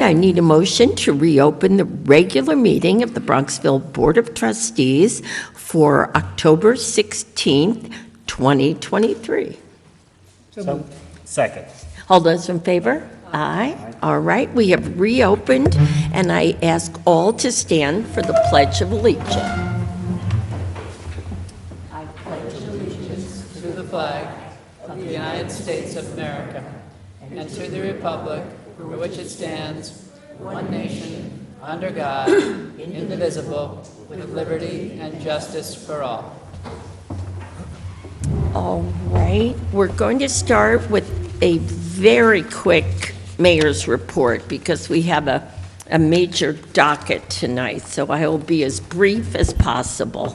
I need a motion to reopen the regular meeting of the Bronxville Board of Trustees for October 16th, 2023. So, second. All those in favor? Aye. All right, we have reopened, and I ask all to stand for the Pledge of Allegiance. I pledge allegiance to the flag of the United States of America and to the republic for which it stands, one nation, under God, indivisible, with liberty and justice for all. All right, we're going to start with a very quick mayor's report because we have a major docket tonight, so I will be as brief as possible.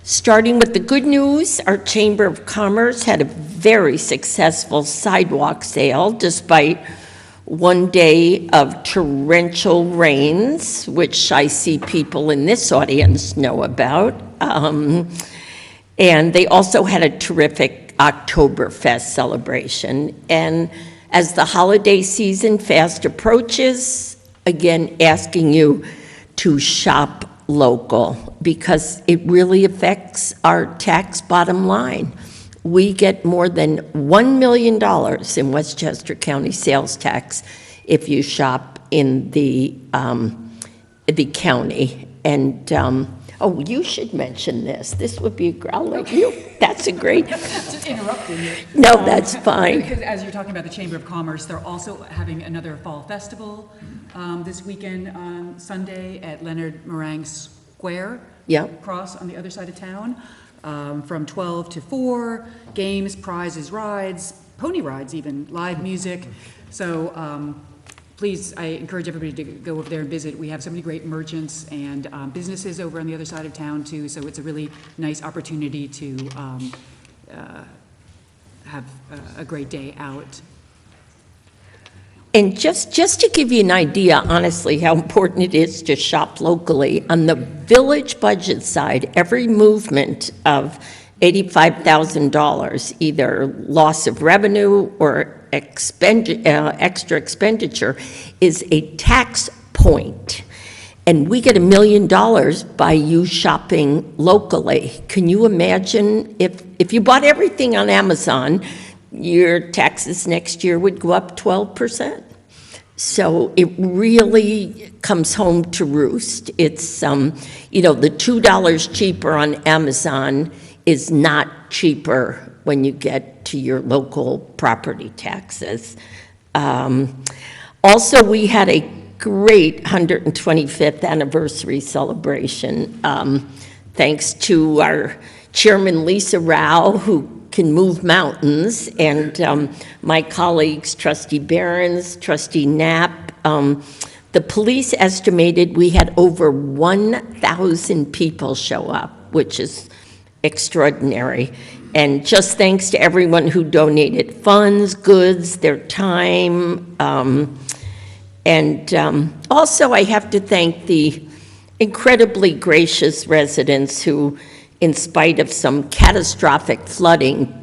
Starting with the good news, our Chamber of Commerce had a very successful sidewalk sale despite one day of torrential rains, which I see people in this audience know about. And they also had a terrific Oktoberfest celebration. And as the holiday season fast approaches, again, asking you to shop local because it really affects our tax bottom line. We get more than $1 million in Westchester County sales tax if you shop in the county. And oh, you should mention this. This would be, I'll let you. That's a great. Just interrupting you. No, that's fine. Because as you're talking about the Chamber of Commerce, they're also having another fall festival this weekend on Sunday at Leonard Meringue Square. Yeah. Across on the other side of town, from 12 to 4, games, prizes, rides, pony rides even, live music. So please, I encourage everybody to go over there and visit. We have so many great merchants and businesses over on the other side of town too, so it's a really nice opportunity to have a great day out. And just to give you an idea, honestly, how important it is to shop locally, on the village budget side, every movement of $85,000, either loss of revenue or extra expenditure, is a tax point. And we get $1 million by you shopping locally. Can you imagine if you bought everything on Amazon, your taxes next year would go up 12%. So it really comes home to roost. It's, you know, the $2 cheaper on Amazon is not cheaper when you get to your local property taxes. Also, we had a great 125th anniversary celebration, thanks to our chairman, Lisa Rao, who can move mountains, and my colleagues, Trustee Behrens, Trustee Knapp. The police estimated we had over 1,000 people show up, which is extraordinary. And just thanks to everyone who donated funds, goods, their time. Also, I have to thank the incredibly gracious residents who, in spite of some catastrophic flooding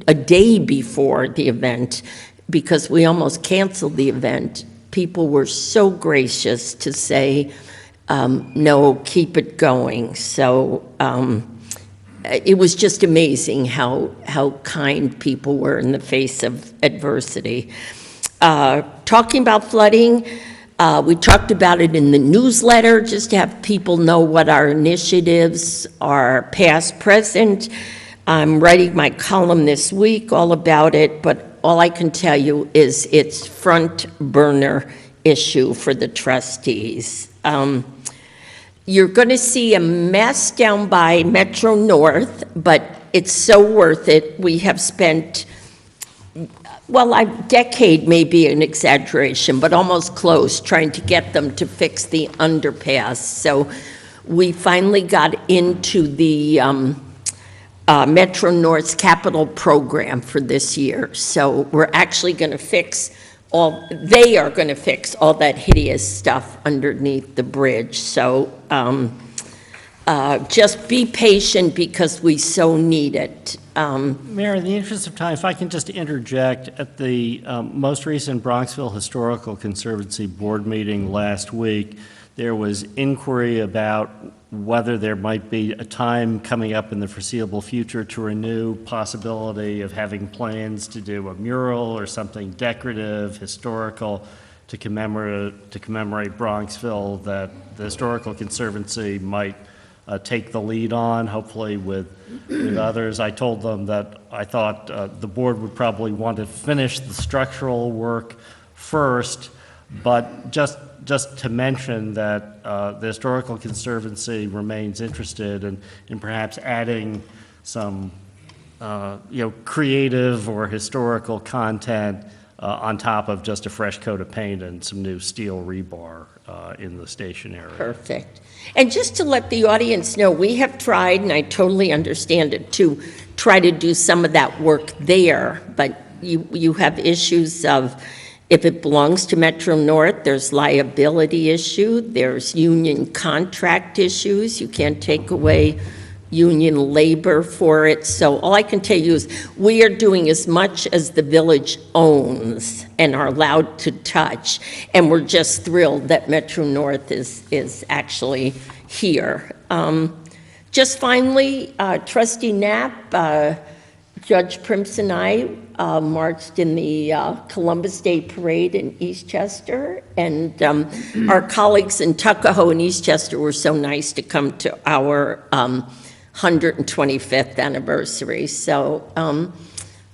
a day before the event, because we almost canceled the event, people were so gracious to say, no, keep it going. So it was just amazing how kind people were in the face of adversity. Talking about flooding, we talked about it in the newsletter, just to have people know what our initiatives are past, present. I'm writing my column this week all about it, but all I can tell you is it's front burner issue for the trustees. You're going to see a mess down by Metro North, but it's so worth it. We have spent, well, a decade may be an exaggeration, but almost close, trying to get them to fix the underpass. So we finally got into the Metro North's capital program for this year. So we're actually going to fix they are going to fix all that hideous stuff underneath the bridge. So just be patient because we so need it. Mayor, in the interest of time, if I can just interject, at the most recent Bronxville Historical Conservancy Board meeting last week, there was inquiry about whether there might be a time coming up in the foreseeable future to renew possibility of having plans to do a mural or something decorative, historical, to commemorate Bronxville, that the Historical Conservancy might take the lead on, hopefully with others. I told them that I thought the board would probably want to finish the structural work first, but just to mention that the Historical Conservancy remains interested in perhaps adding some creative or historical content on top of just a fresh coat of paint and some new steel rebar in the station area. Perfect. And just to let the audience know, we have tried, and I totally understand it, to try to do some of that work there, but you have issues of, if it belongs to Metro North, there's liability issue, there's union contract issues, you can't take away union labor for it. So all I can tell you is we are doing as much as the village owns and are allowed to touch, and we're just thrilled that Metro North is actually here. Just finally, Trustee Knapp, Judge Primps and I marched in the Columbus Day Parade in Eastchester, and our colleagues in Tuckahoe and Eastchester were so nice to come to our 125th anniversary. So,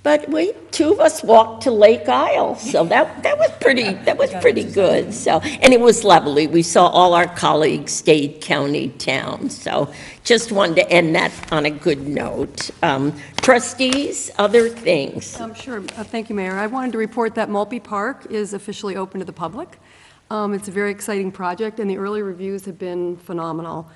but two of us walked to Lake Isle, so that was pretty good. So, and it was lovely. We saw all our colleagues, state, county, town. So, just wanted to end that on a good note. Trustees, other things. Sure. Thank you, Mayor. I wanted to report that Maltby Park is officially open to the public. It's a very exciting project, and the early reviews have been phenomenal.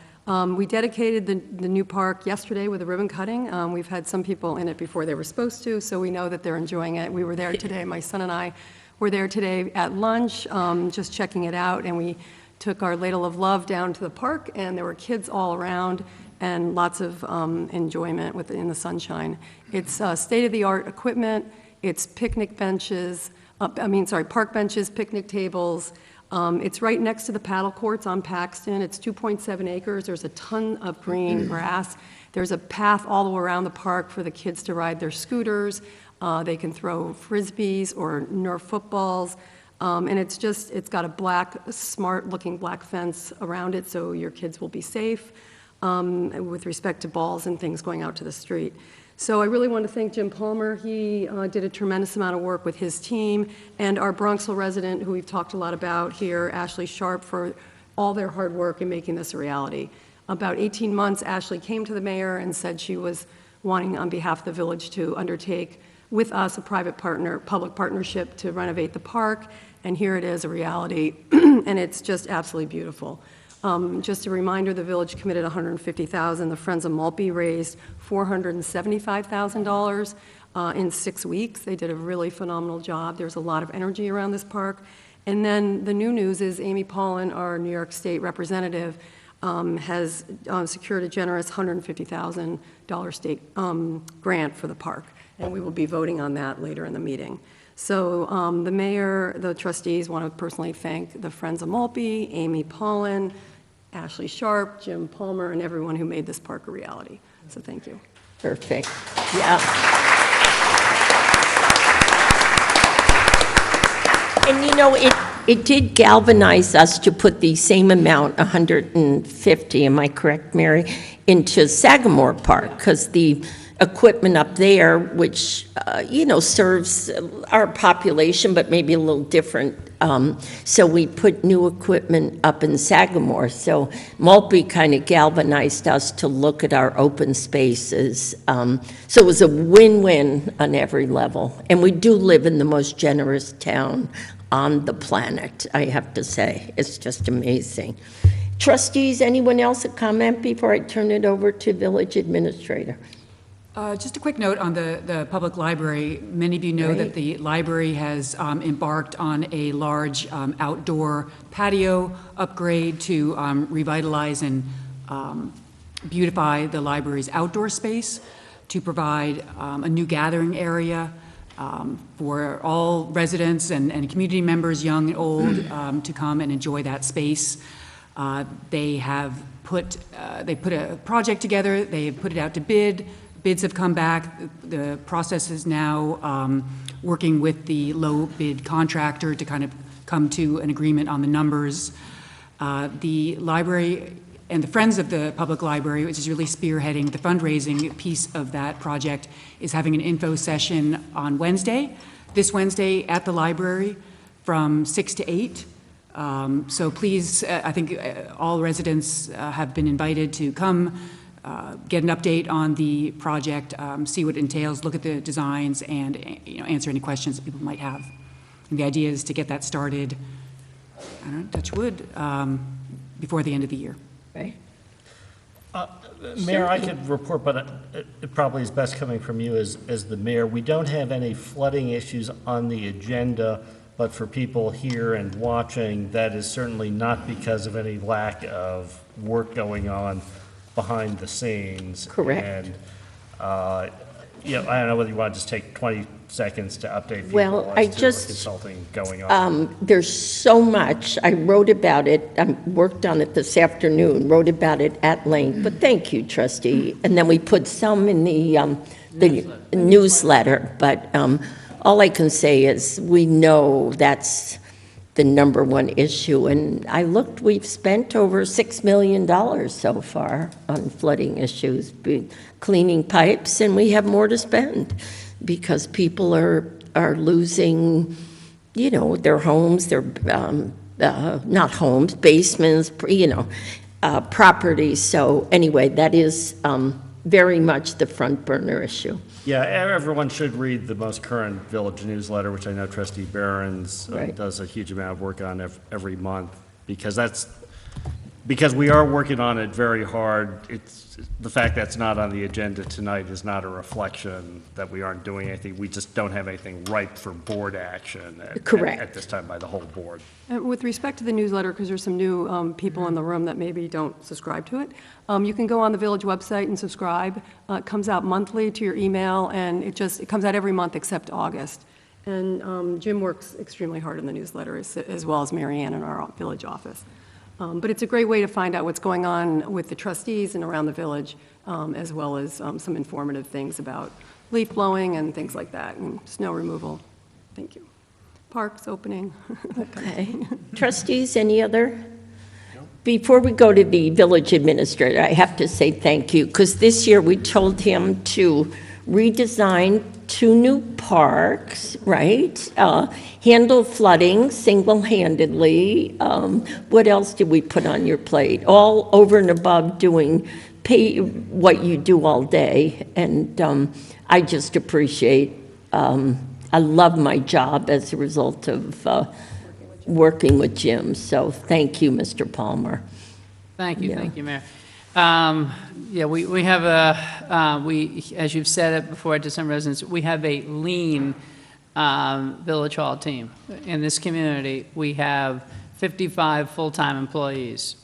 We dedicated the new park yesterday with a ribbon cutting. We've had some people in it before they were supposed to, so we know that they're enjoying it. We were there today. My son and I were there today at lunch, just checking it out, and we took our ladle of love down to the park, and there were kids all around and lots of enjoyment in the sunshine. It's state-of-the-art equipment. It's picnic benches, park benches, picnic tables. It's right next to the paddle courts on Paxton. It's 2.7 acres. There's a ton of green grass. There's a path all the way around the park for the kids to ride their scooters. They can throw frisbees or Nerf footballs. And it's got a smart-looking black fence around it, so your kids will be safe with respect to balls and things going out to the street. So I really want to thank Jim Palmer. He did a tremendous amount of work with his team, and our Bronxville resident, who we've talked a lot about here, Ashley Sharp, for all their hard work in making this a reality. About 18 months, Ashley came to the mayor and said she was wanting, on behalf of the village, to undertake with us a public partnership to renovate the park, and here it is, a reality, and it's just absolutely beautiful. Just a reminder, the village committed $150,000. The Friends of Maltby raised $475,000 in 6 weeks. They did a really phenomenal job. There's a lot of energy around this park. And then the new news is Amy Paulin, our New York State representative, has secured a generous $150,000 state grant for the park. And we will be voting on that later in the meeting. So the mayor, the trustees want to personally thank the Friends of Maltby, Amy Paulin, Ashley Sharp, Jim Palmer, and everyone who made this park a reality. So thank you. Perfect. Yeah. And it did galvanize us to put the same amount, 150, am I correct, Mary, into Sagamore Park, because the equipment up there, which, serves our population, but maybe a little different. So we put new equipment up in Sagamore. So Maltby kind of galvanized us to look at our open spaces. So it was a win-win on every level. And we do live in the most generous town on the planet, I have to say. It's just amazing. Trustees, anyone else a comment before I turn it over to village administrator? Just a quick note on the public library. Many of you know that the library has embarked on a large outdoor patio upgrade to revitalize and beautify the library's outdoor space, to provide a new gathering area for all residents and community members, young and old, to come and enjoy that space. They have put a project together. They have put it out to bid. Bids have come back. The process is now working with the low bid contractor to kind of come to an agreement on the numbers. The library and the Friends of the Public Library, which is really spearheading the fundraising piece of that project, is having an info session on Wednesday, this Wednesday at the library from 6 to 8. So please, I think all residents have been invited to come, get an update on the project, see what it entails, look at the designs, and answer any questions that people might have. And the idea is to get that started, I don't know, touch wood, before the end of the year. Right? Mayor, I could report, but it probably is best coming from you as the mayor. We don't have any flooding issues on the agenda, but for people here and watching, that is certainly not because of any lack of work going on behind the scenes. Correct. And, I don't know whether you want to just take 20 seconds to update people Well, I as to just, consulting going on. there's so much. I wrote about it, I worked on it this afternoon, wrote about it at length, but thank you, trustee. And then we put some in the newsletter, but all I can say is we know that's the number one issue. And I looked, we've spent over $6 million so far on flooding issues, cleaning pipes, and we have more to spend because people are losing, their homes, their, not homes, basements, properties. So anyway, that is very much the front burner issue. Yeah, everyone should read the most current village newsletter, which I know trustee Behrens Right. does a huge amount of work on every month, because we are working on it very hard. The fact that it's not on the agenda tonight is not a reflection that we aren't doing anything. We just don't have anything ripe for board action Correct. at this time by the whole board. With respect to the newsletter, because there's some new people in the room that maybe don't subscribe to it, you can go on the village website and subscribe. It comes out monthly to your email, and it comes out every month except August. And Jim works extremely hard in the newsletter, as well as Mary Ann in our village office. But it's a great way to find out what's going on with the trustees and around the village, as well as some informative things about leaf blowing and things like that, and snow removal. Thank you. Parks opening. Okay. Trustees, any other? Before we go to the village administrator, I have to say thank you, because this year we told him to redesign 2 new parks, right? Handle flooding single-handedly. What else did we put on your plate? All over and above doing what you do all day. And I just appreciate, I love my job as a result of working with Jim. So thank you, Mr. Palmer. Thank you, Yeah. thank you, Mayor. Yeah, we have as you've said it before to some residents, we have a lean Village Hall team. In this community, we have 55 full-time employees,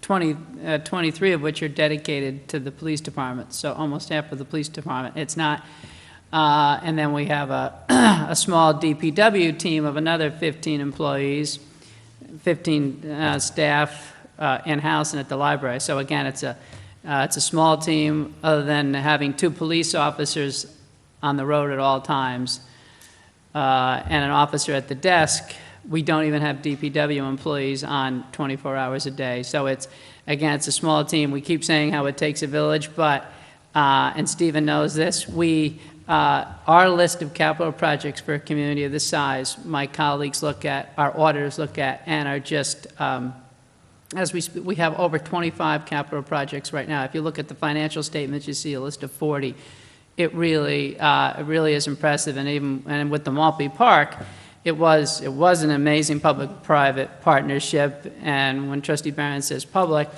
23 of which are dedicated to the police department, so almost half of the police department. It's not, and then we have a small DPW team of another 15 employees, 15 staff, in-house and at the library. So again, it's a small team, other than having 2 police officers on the road at all times, and an officer at the desk. We don't even have DPW employees on 24 hours a day. So it's a small team. We keep saying how it takes a village, but, and Stephen knows this, our list of capital projects for a community of this size, my colleagues look at, our auditors look at, and are just, as we have over 25 capital projects right now. If you look at the financial statements, you see a list of 40. It really is impressive. And with the Maltby Park, it was an amazing public-private partnership. And when Trustee Barron says public,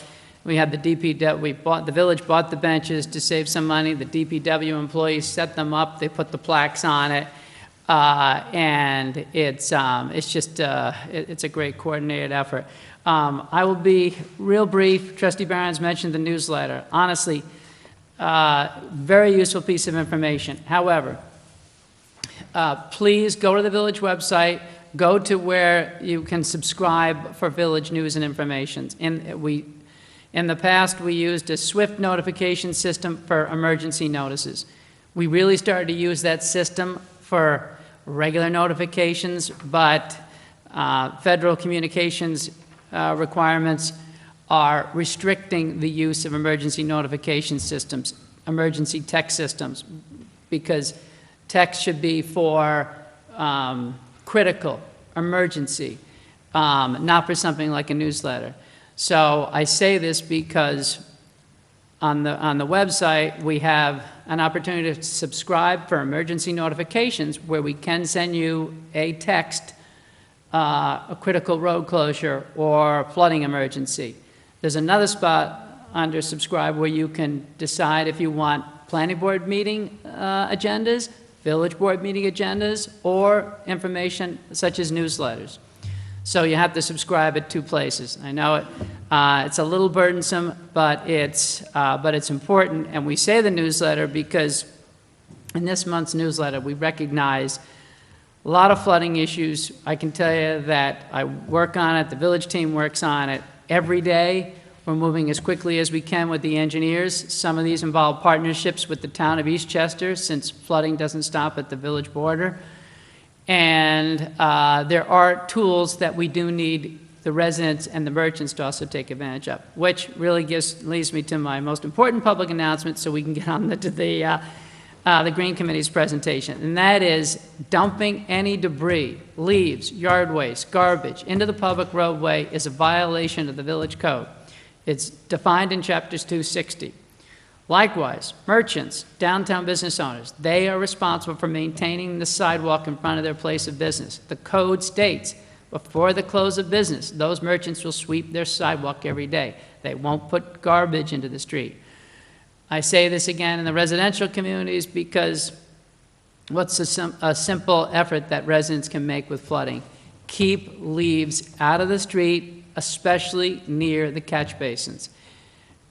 we had the DPW, the village bought the benches to save some money. The DPW employees set them up. They put the plaques on it. And it's just, it's a great coordinated effort. I will be real brief. Trustee Barron's mentioned the newsletter. Honestly, very useful piece of information. However, please go to the village website, go to where you can subscribe for village news and information. In the past, we used a swift notification system for emergency notices. We really started to use that system for regular notifications, but federal communications requirements are restricting the use of emergency notification systems, emergency text systems, because text should be for critical, emergency, not for something like a newsletter. So I say this because on the website, we have an opportunity to subscribe for emergency notifications where we can send you a text, a critical road closure or flooding emergency. There's another spot under subscribe where you can decide if you want planning board meeting agendas, village board meeting agendas, or information such as newsletters. So you have to subscribe at two places. I know it's a little burdensome, but it's important. And we say the newsletter because in this month's newsletter, we recognize a lot of flooding issues. I can tell you that I work on it, the village team works on it every day. We're moving as quickly as we can with the engineers. Some of these involve partnerships with the town of Eastchester, since flooding doesn't stop at the village border. And there are tools that we do need the residents and the merchants to also take advantage of, which really leads me to my most important public announcement so we can get on to the Green Committee's presentation. And that is dumping any debris, leaves, yard waste, garbage into the public roadway is a violation of the village code. It's defined in chapters 260. Likewise, merchants, downtown business owners, they are responsible for maintaining the sidewalk in front of their place of business. The code states before the close of business, those merchants will sweep their sidewalk every day. They won't put garbage into the street. I say this again in the residential communities because what's a simple effort that residents can make with flooding? Keep leaves out of the street, especially near the catch basins.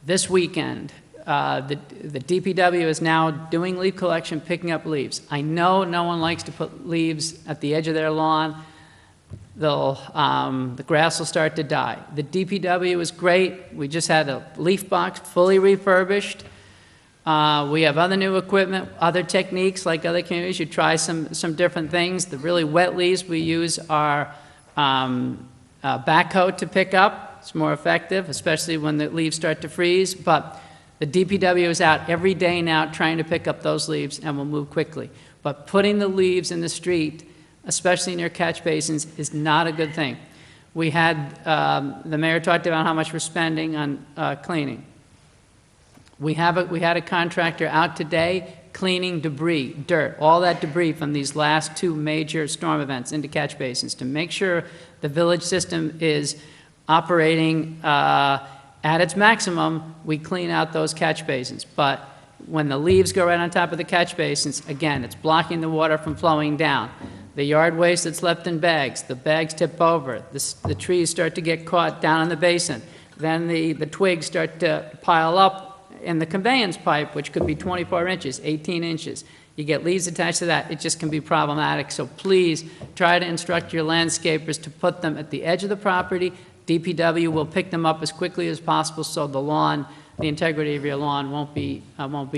This weekend, the DPW is now doing leaf collection, picking up leaves. I know no one likes to put leaves at the edge of their lawn. The grass will start to die. The DPW is great. We just had a leaf box fully refurbished. We have other new equipment, other techniques like other communities. You try some different things. The really wet leaves we use are backhoe to pick up. It's more effective, especially when the leaves start to freeze. But the DPW is out every day now trying to pick up those leaves and will move quickly. But putting the leaves in the street, especially near catch basins, is not a good thing. We had, the mayor talked about how much we're spending on cleaning. We had a contractor out today cleaning debris, dirt, all that debris from these last two major storm events into catch basins to make sure the village system is operating at its maximum. We clean out those catch basins. But when the leaves go right on top of the catch basins, again, it's blocking the water from flowing down. The yard waste that's left in bags, the bags tip over, the trees start to get caught down in the basin. Then the twigs start to pile up in the conveyance pipe, which could be 24 inches, 18 inches. You get leaves attached to that, it just can be problematic. So please try to instruct your landscapers to put them at the edge of the property. DPW will pick them up as quickly as possible so the lawn, the integrity of your lawn won't be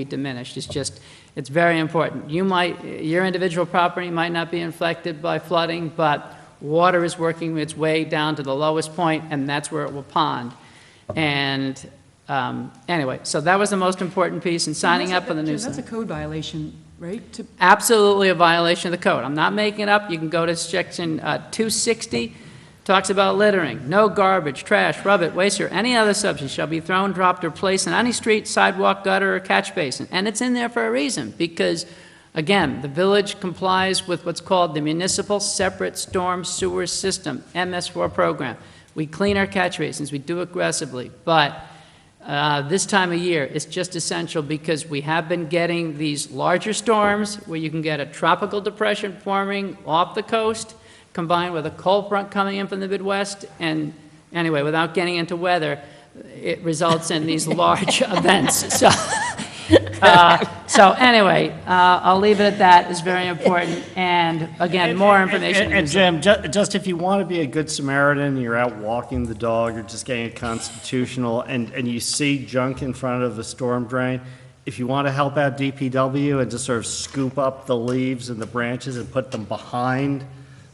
diminished. It's very important. Your individual property might not be infected by flooding, but water is working its way down to the lowest point, and that's where it will pond. And anyway, so that was the most important piece in signing up for the newsletter. That's a code violation, right? Absolutely a violation of the code. I'm not making it up. You can go to section 260. Talks about littering. No garbage, trash, rubbish, waste, or any other substance shall be thrown, dropped, or placed in any street, sidewalk, gutter, or catch basin. And it's in there for a reason, because, again, the village complies with what's called the Municipal Separate Storm Sewer System, MS4 program. We clean our catch basins. We do aggressively. But this time of year, it's just essential because we have been getting these larger storms where you can get a tropical depression forming off the coast combined with a cold front coming in from the Midwest. And anyway, without getting into weather, it results in these large events. So anyway, I'll leave it at that. It's very important. And again, more information. And Jim, just if you want to be a good Samaritan, you're out walking the dog, or just getting a constitutional, and you see junk in front of the storm drain, if you want to help out DPW and just sort of scoop up the leaves and the branches and put them behind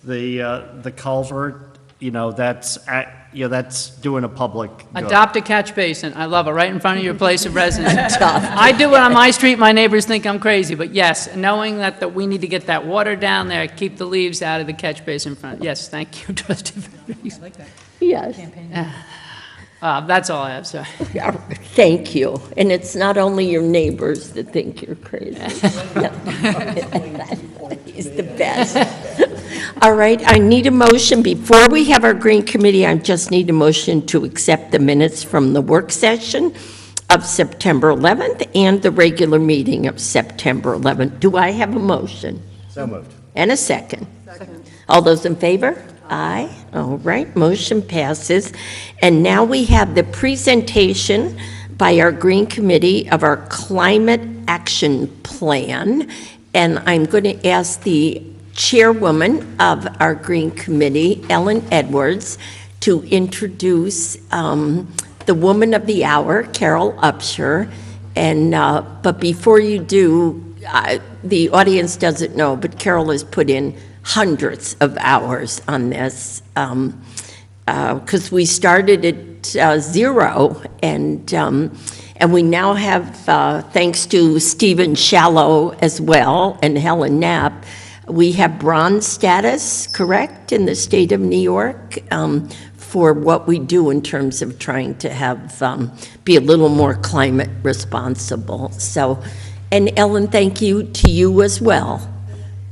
the culvert, that's doing a public good. Adopt a catch basin. I love it, right in front of your place of residence. I do it on my street, my neighbors think I'm crazy, but yes, knowing that we need to get that water down there, keep the leaves out of the catch basin in front. Yes, thank you, Trustee Valdez. I like that Yes, campaign. That's all I have, sorry. yeah, thank you. And it's not only your neighbors that think you're crazy. He's the best. All right, I need a motion. Before we have our Green Committee, I just need a motion to accept the minutes from the work session of September 11th and the regular meeting of September 11th. Do I have a motion? So moved. And a second? Second. All those in favor? Aye. All right, motion passes. And now we have the presentation by our Green Committee of our Climate Action Plan. And I'm going to ask the chairwoman of our Green Committee, Ellen Edwards, to introduce the woman of the hour, Carol Upshur. And but before you do, the audience doesn't know, but Carol has put in hundreds of hours on this because we started at zero, and we now have, thanks to Stephen Shallow as well and Helen Knapp, we have bronze status, correct, in the state of New York for what we do in terms of trying to have, be a little more climate responsible. So, and Ellen, thank you to you as well.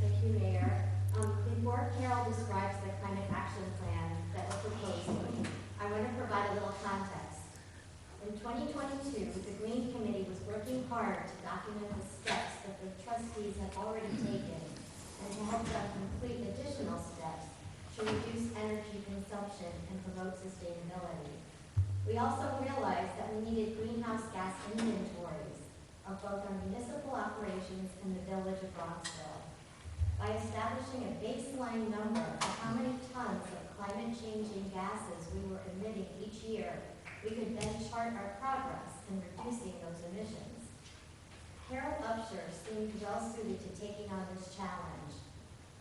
Thank you, Mayor. Before Carol describes the climate action plan that we're proposing, I want to provide a little context. In 2022, the Green Committee was working hard to document the steps that the trustees have already taken and to help them complete additional steps to reduce energy consumption and promote sustainability. We also realized that we needed greenhouse gas inventories of both our municipal operations and the village of Bronxville. By establishing a baseline number of how many tons of climate-changing gases we were emitting each year, we could then chart our progress in reducing those emissions. Carol Upshur seemed well-suited to taking on this challenge.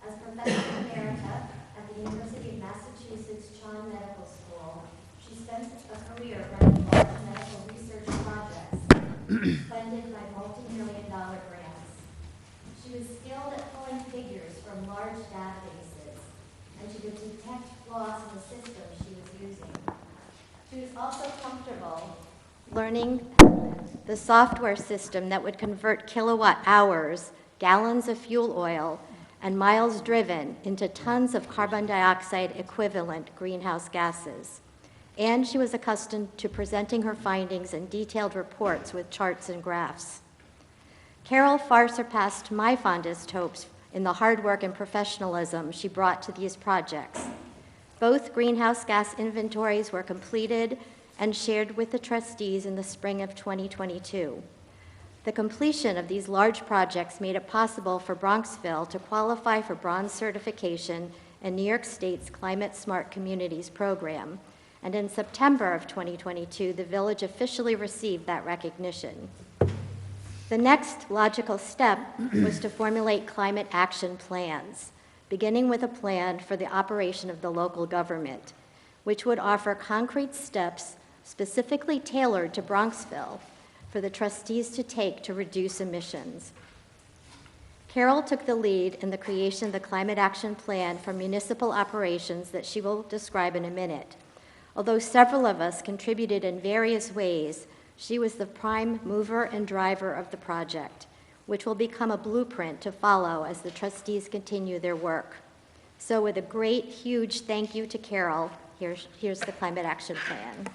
As Professor Emerita at the University of Massachusetts Chon Medical School, she spent a career running large medical research projects funded by multi-million-dollar grants. She was skilled at pulling figures from large databases, and she could detect flaws in the system she was using. She was also comfortable learning the software system that would convert kilowatt hours, gallons of fuel oil, and miles driven into tons of carbon dioxide equivalent greenhouse gases. And she was accustomed to presenting her findings in detailed reports with charts and graphs. Carol far surpassed my fondest hopes in the hard work and professionalism she brought to these projects. Both greenhouse gas inventories were completed and shared with the trustees in the spring of 2022. The completion of these large projects made it possible for Bronxville to qualify for bronze certification in New York State's Climate Smart Communities program. And in September of 2022, the village officially received that recognition. The next logical step was to formulate climate action plans, beginning with a plan for the operation of the local government, which would offer concrete steps specifically tailored to Bronxville for the trustees to take to reduce emissions. Carol took the lead in the creation of the Climate Action Plan for municipal operations that she will describe in a minute. Although several of us contributed in various ways, she was the prime mover and driver of the project, which will become a blueprint to follow as the trustees continue their work. So with a great, huge thank you to Carol, here's the Climate Action Plan.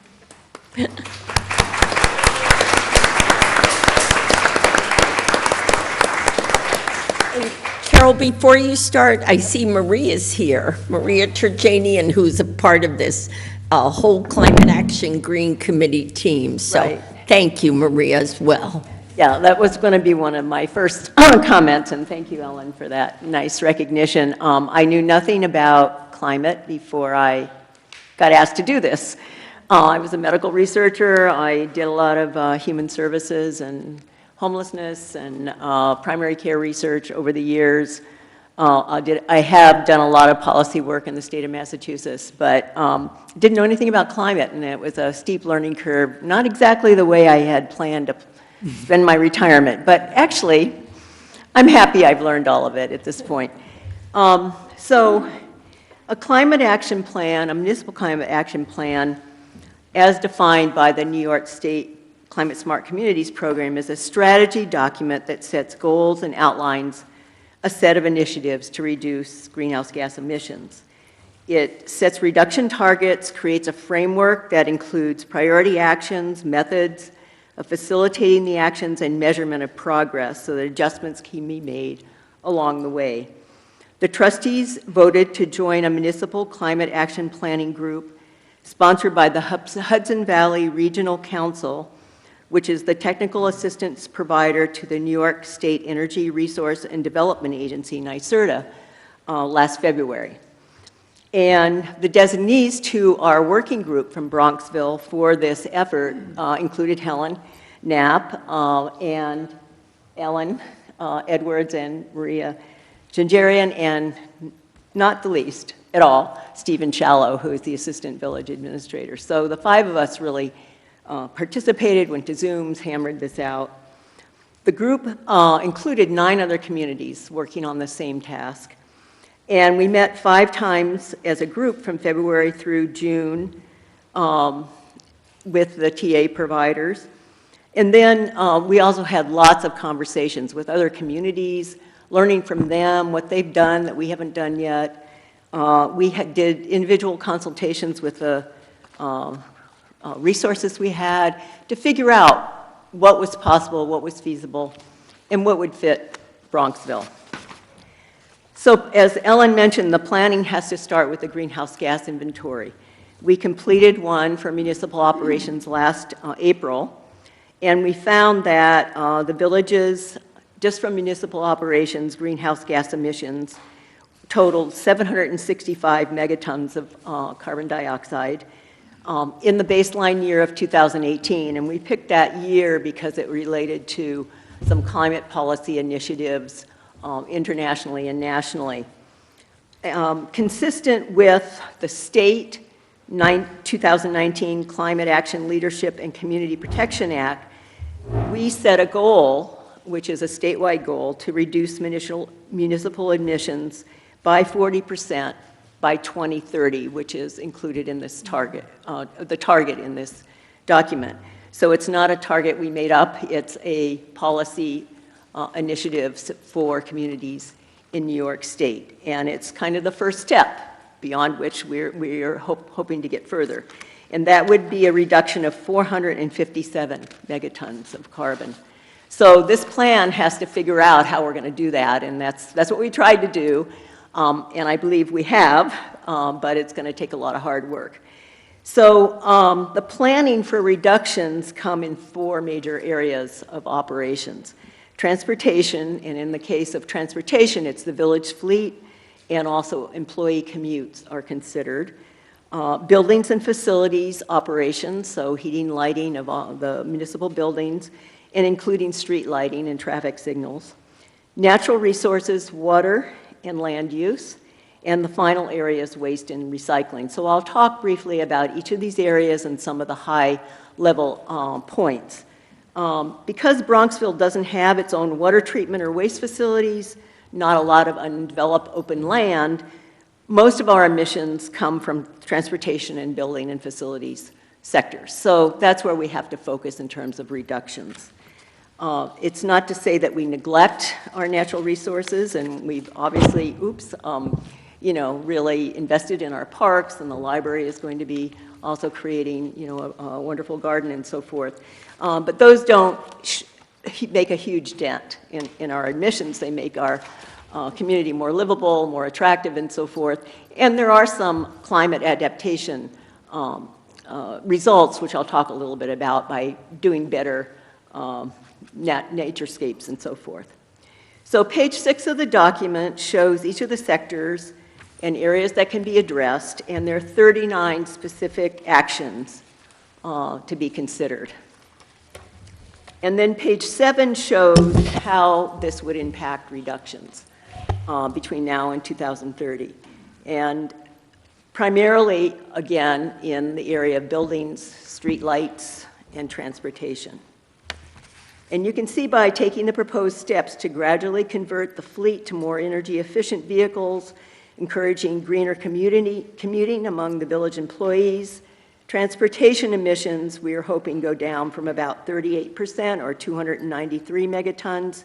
Carol, before you start, I see Maria's here, Maria Turjanian, who's a part of this whole Climate Action Green Committee team. So Right. thank you, Maria, as well. Yeah, that was going to be one of my first comments, and thank you, Ellen, for that nice recognition. I knew nothing about climate before I got asked to do this. I was a medical researcher. I did a lot of human services and homelessness and primary care research over the years. I have done a lot of policy work in the state of Massachusetts, but didn't know anything about climate, and it was a steep learning curve, not exactly the way I had planned to spend my retirement, but actually, I'm happy I've learned all of it at this point. So a climate action plan, a municipal climate action plan, as defined by the New York State Climate Smart Communities Program, is a strategy document that sets goals and outlines a set of initiatives to reduce greenhouse gas emissions. It sets reduction targets, creates a framework that includes priority actions, methods of facilitating the actions, and measurement of progress so that adjustments can be made along the way. The trustees voted to join a municipal climate action planning group sponsored by the Hudson Valley Regional Council, which is the technical assistance provider to the New York State Energy Resource and Development Agency, NYSERDA, last February. And the designees to our working group from Bronxville for this effort included Helen Knapp and Ellen Edwards and Maria Gingerian, and not the least at all, Stephen Shallow, who is the assistant village administrator. So the five of us really participated, went to Zooms, hammered this out. The group included 9 other communities working on the same task. And we met 5 times as a group from February through June with the TA providers. And then we also had lots of conversations with other communities, learning from them, what they've done that we haven't done yet. We did individual consultations with the resources we had to figure out what was possible, what was feasible, and what would fit Bronxville. So as Ellen mentioned, the planning has to start with the greenhouse gas inventory. We completed one for municipal operations last April, and we found that the villages, just from municipal operations, greenhouse gas emissions totaled 765 megatons of carbon dioxide in the baseline year of 2018. And we picked that year because it related to some climate policy initiatives internationally and nationally. Consistent with the state 2019 Climate Action Leadership and Community Protection Act, we set a goal, which is a statewide goal, to reduce municipal emissions by 40% by 2030, which is included in this target, the target in this document. So it's not a target we made up, it's a policy initiatives for communities in New York State. And it's kind of the first step beyond which we're hoping to get further. And that would be a reduction of 457 megatons of carbon. So this plan has to figure out how we're going to do that, and that's what we tried to do, and I believe we have, but it's going to take a lot of hard work. So the planning for reductions come in 4 major areas of operations. Transportation, and in the case of transportation, it's the village fleet, and also employee commutes are considered. Buildings and facilities operations, so heating, lighting of all the municipal buildings, and including street lighting and traffic signals. Natural resources, water and land use, and the final area is waste and recycling. So I'll talk briefly about each of these areas and some of the high-level points. Because Bronxville doesn't have its own water treatment or waste facilities, not a lot of undeveloped open land, most of our emissions come from transportation and building and facilities sectors. So that's where we have to focus in terms of reductions. It's not to say that we neglect our natural resources, and we've obviously, really invested in our parks, and the library is going to be also creating, a wonderful garden and so forth. But those don't make a huge dent in our emissions. They make our community more livable, more attractive, and so forth. And there are some climate adaptation results, which I'll talk a little bit about, by doing better naturescapes and so forth. So page 6 of the document shows each of the sectors and areas that can be addressed, and there are 39 specific actions to be considered. And then page 7 shows how this would impact reductions between now and 2030. And primarily, again, in the area of buildings, streetlights, and transportation. And you can see by taking the proposed steps to gradually convert the fleet to more energy-efficient vehicles, encouraging greener commuting among the village employees, transportation emissions, we are hoping go down from about 38% or 293 megatons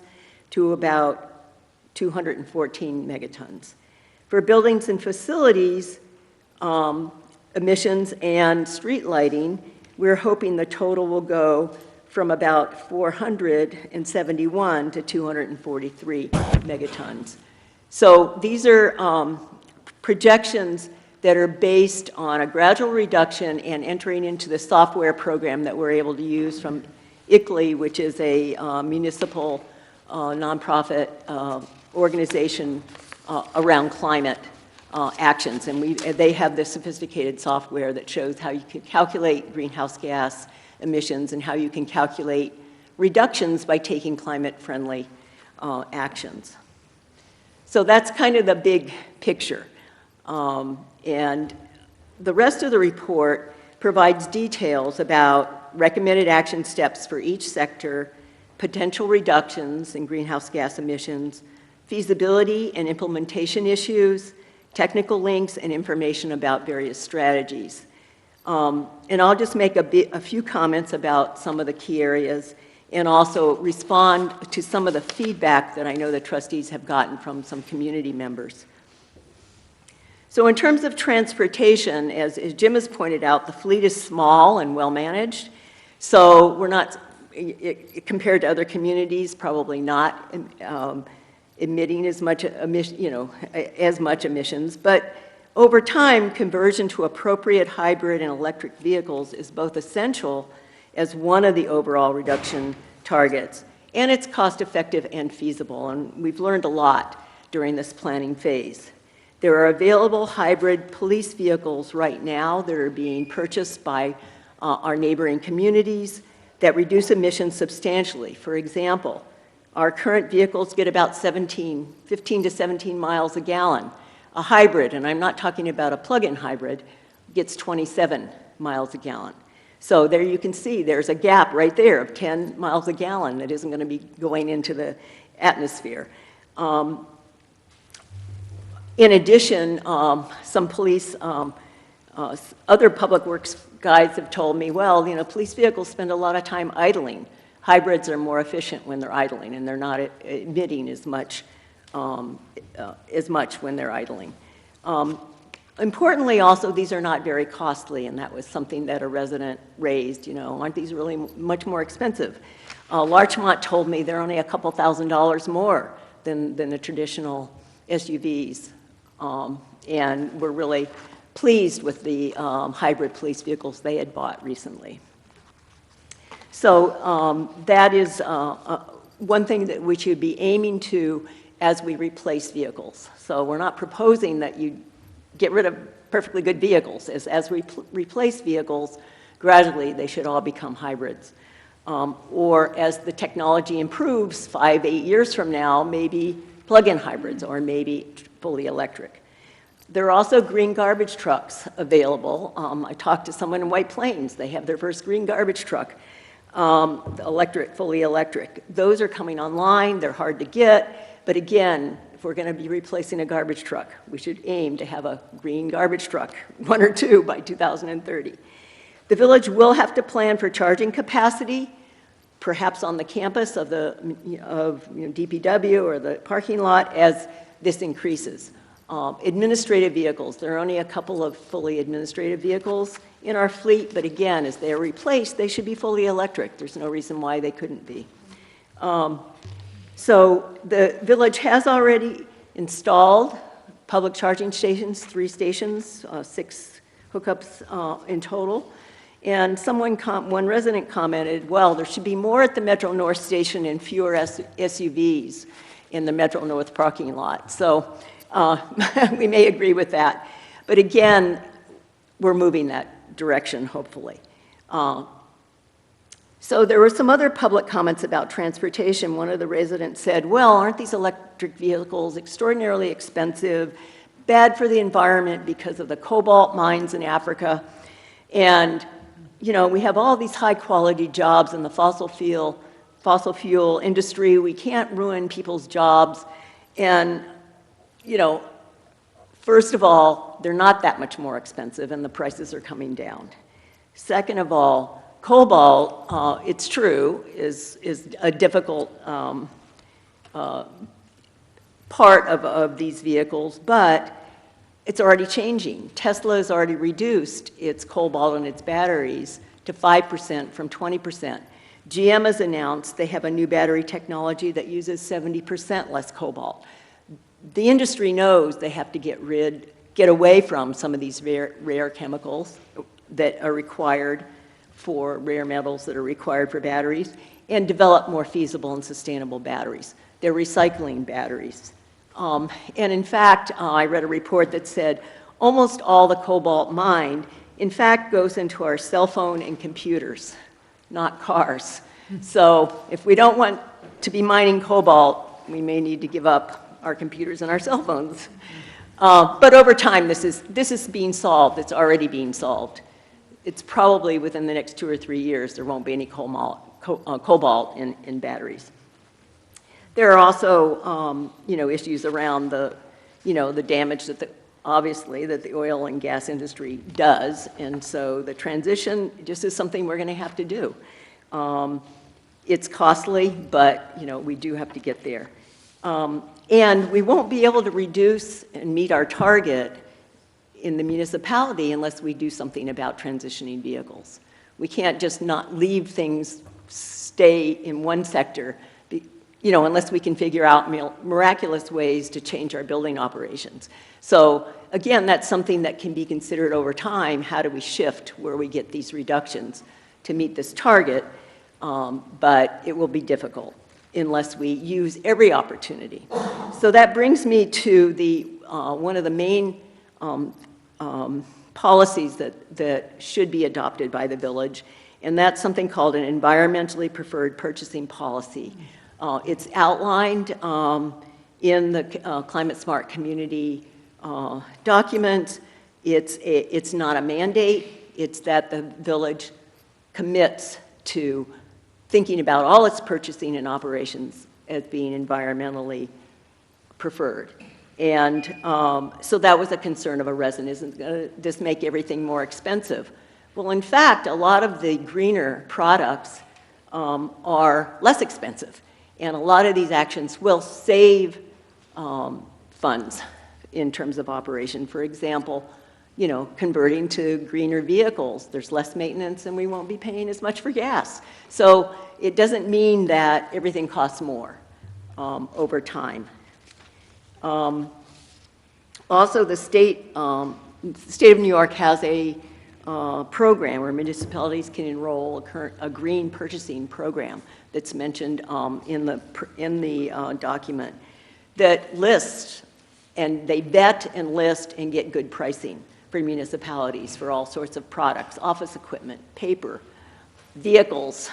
to about 214 megatons. For buildings and facilities, emissions and street lighting, we're hoping the total will go from about 471 to 243 megatons. So these are projections that are based on a gradual reduction and entering into the software program that we're able to use from ICLEI, which is a municipal nonprofit organization around climate actions. And they have this sophisticated software that shows how you can calculate greenhouse gas emissions and how you can calculate reductions by taking climate-friendly actions. So that's kind of the big picture. And the rest of the report provides details about recommended action steps for each sector, potential reductions in greenhouse gas emissions, feasibility and implementation issues, technical links, and information about various strategies. And I'll just make a few comments about some of the key areas and also respond to some of the feedback that I know the trustees have gotten from some community members. So in terms of transportation, as Jim has pointed out, the fleet is small and well-managed. So we're not, compared to other communities, probably not emitting as much, as much emissions. But over time, conversion to appropriate hybrid and electric vehicles is both essential as one of the overall reduction targets, and it's cost-effective and feasible. And we've learned a lot during this planning phase. There are available hybrid police vehicles right now that are being purchased by our neighboring communities that reduce emissions substantially. For example, our current vehicles get about 15 to 17 miles a gallon. A hybrid, and I'm not talking about a plug-in hybrid, gets 27 miles a gallon. So there you can see there's a gap right there of 10 miles a gallon that isn't going to be going into the atmosphere. In addition, some police, other public works guys have told me, well, police vehicles spend a lot of time idling. Hybrids are more efficient when they're idling, and they're not emitting as much when they're idling. Importantly, also, these are not very costly, and that was something that a resident raised. Aren't these really much more expensive? Larchmont told me they're only a couple $1,000s more than the traditional SUVs. And we're really pleased with the hybrid police vehicles they had bought recently. So that is one thing that we should be aiming to as we replace vehicles. So we're not proposing that you get rid of perfectly good vehicles. As we replace vehicles, gradually they should all become hybrids. Or as the technology improves 5-8 years from now, maybe plug-in hybrids or maybe fully electric. There are also green garbage trucks available. I talked to someone in White Plains. They have their first green garbage truck, electric, fully electric. Those are coming online. They're hard to get. But again, if we're going to be replacing a garbage truck, we should aim to have a green garbage truck, 1 or 2 by 2030. The village will have to plan for charging capacity, perhaps on the campus of DPW or the parking lot as this increases. Administrative vehicles, there are only a couple of fully administrative vehicles in our fleet, but again, as they're replaced, they should be fully electric. There's no reason why they couldn't be. So the village has already installed public charging stations, 3 stations, 6 hookups in total. And one resident commented, well, there should be more at the Metro North station and fewer SUVs in the Metro North parking lot. So we may agree with that. But again, we're moving that direction, hopefully. So there were some other public comments about transportation. One of the residents said, well, aren't these electric vehicles extraordinarily expensive, bad for the environment because of the cobalt mines in Africa? And, you know, we have all these high-quality jobs in the fossil fuel industry. We can't ruin people's jobs. And, you know, first of all, they're not that much more expensive, and the prices are coming down. Second of all, cobalt, it's true, is a difficult part of these vehicles, but it's already changing. Tesla has already reduced its cobalt in its batteries to 5% from 20%. GM has announced they have a new battery technology that uses 70% less cobalt. The industry knows they have to get away from some of these rare chemicals that are required for rare metals that are required for batteries, and develop more feasible and sustainable batteries. They're recycling batteries. And in fact, I read a report that said almost all the cobalt mined, in fact, goes into our cell phone and computers, not cars. So if we don't want to be mining cobalt, we may need to give up our computers and our cell phones. But over time, this is being solved. It's already being solved. It's probably within the next 2 or 3 years, there won't be any cobalt in batteries. There are also, you know, issues around the damage that obviously that the oil and gas industry does, and so the transition just is something we're going to have to do. It's costly, but you know we do have to get there, and we won't be able to reduce and meet our target in the municipality unless we do something about transitioning vehicles. We can't just not leave things stay in one sector, you know, unless we can figure out miraculous ways to change our building operations. So again, that's something that can be considered over time. How do we shift where we get these reductions to meet this target? But it will be difficult unless we use every opportunity. So that brings me to the one of the main policies that should be adopted by the village, and that's something called an environmentally preferred purchasing policy. It's outlined in the Climate Smart Community document. It's not a mandate. It's that the village commits to thinking about all its purchasing and operations as being environmentally preferred. And so that was a concern of a resident. Isn't this make everything more expensive? Well, in fact, a lot of the greener products are less expensive. And a lot of these actions will save funds in terms of operation. For example, you know, converting to greener vehicles. There's less maintenance and we won't be paying as much for gas. So it doesn't mean that everything costs more over time. Also, the state of New York has a program where municipalities can enroll a green purchasing program that's mentioned in the document that lists, and they vet and list and get good pricing for municipalities for all sorts of products, office equipment, paper, vehicles,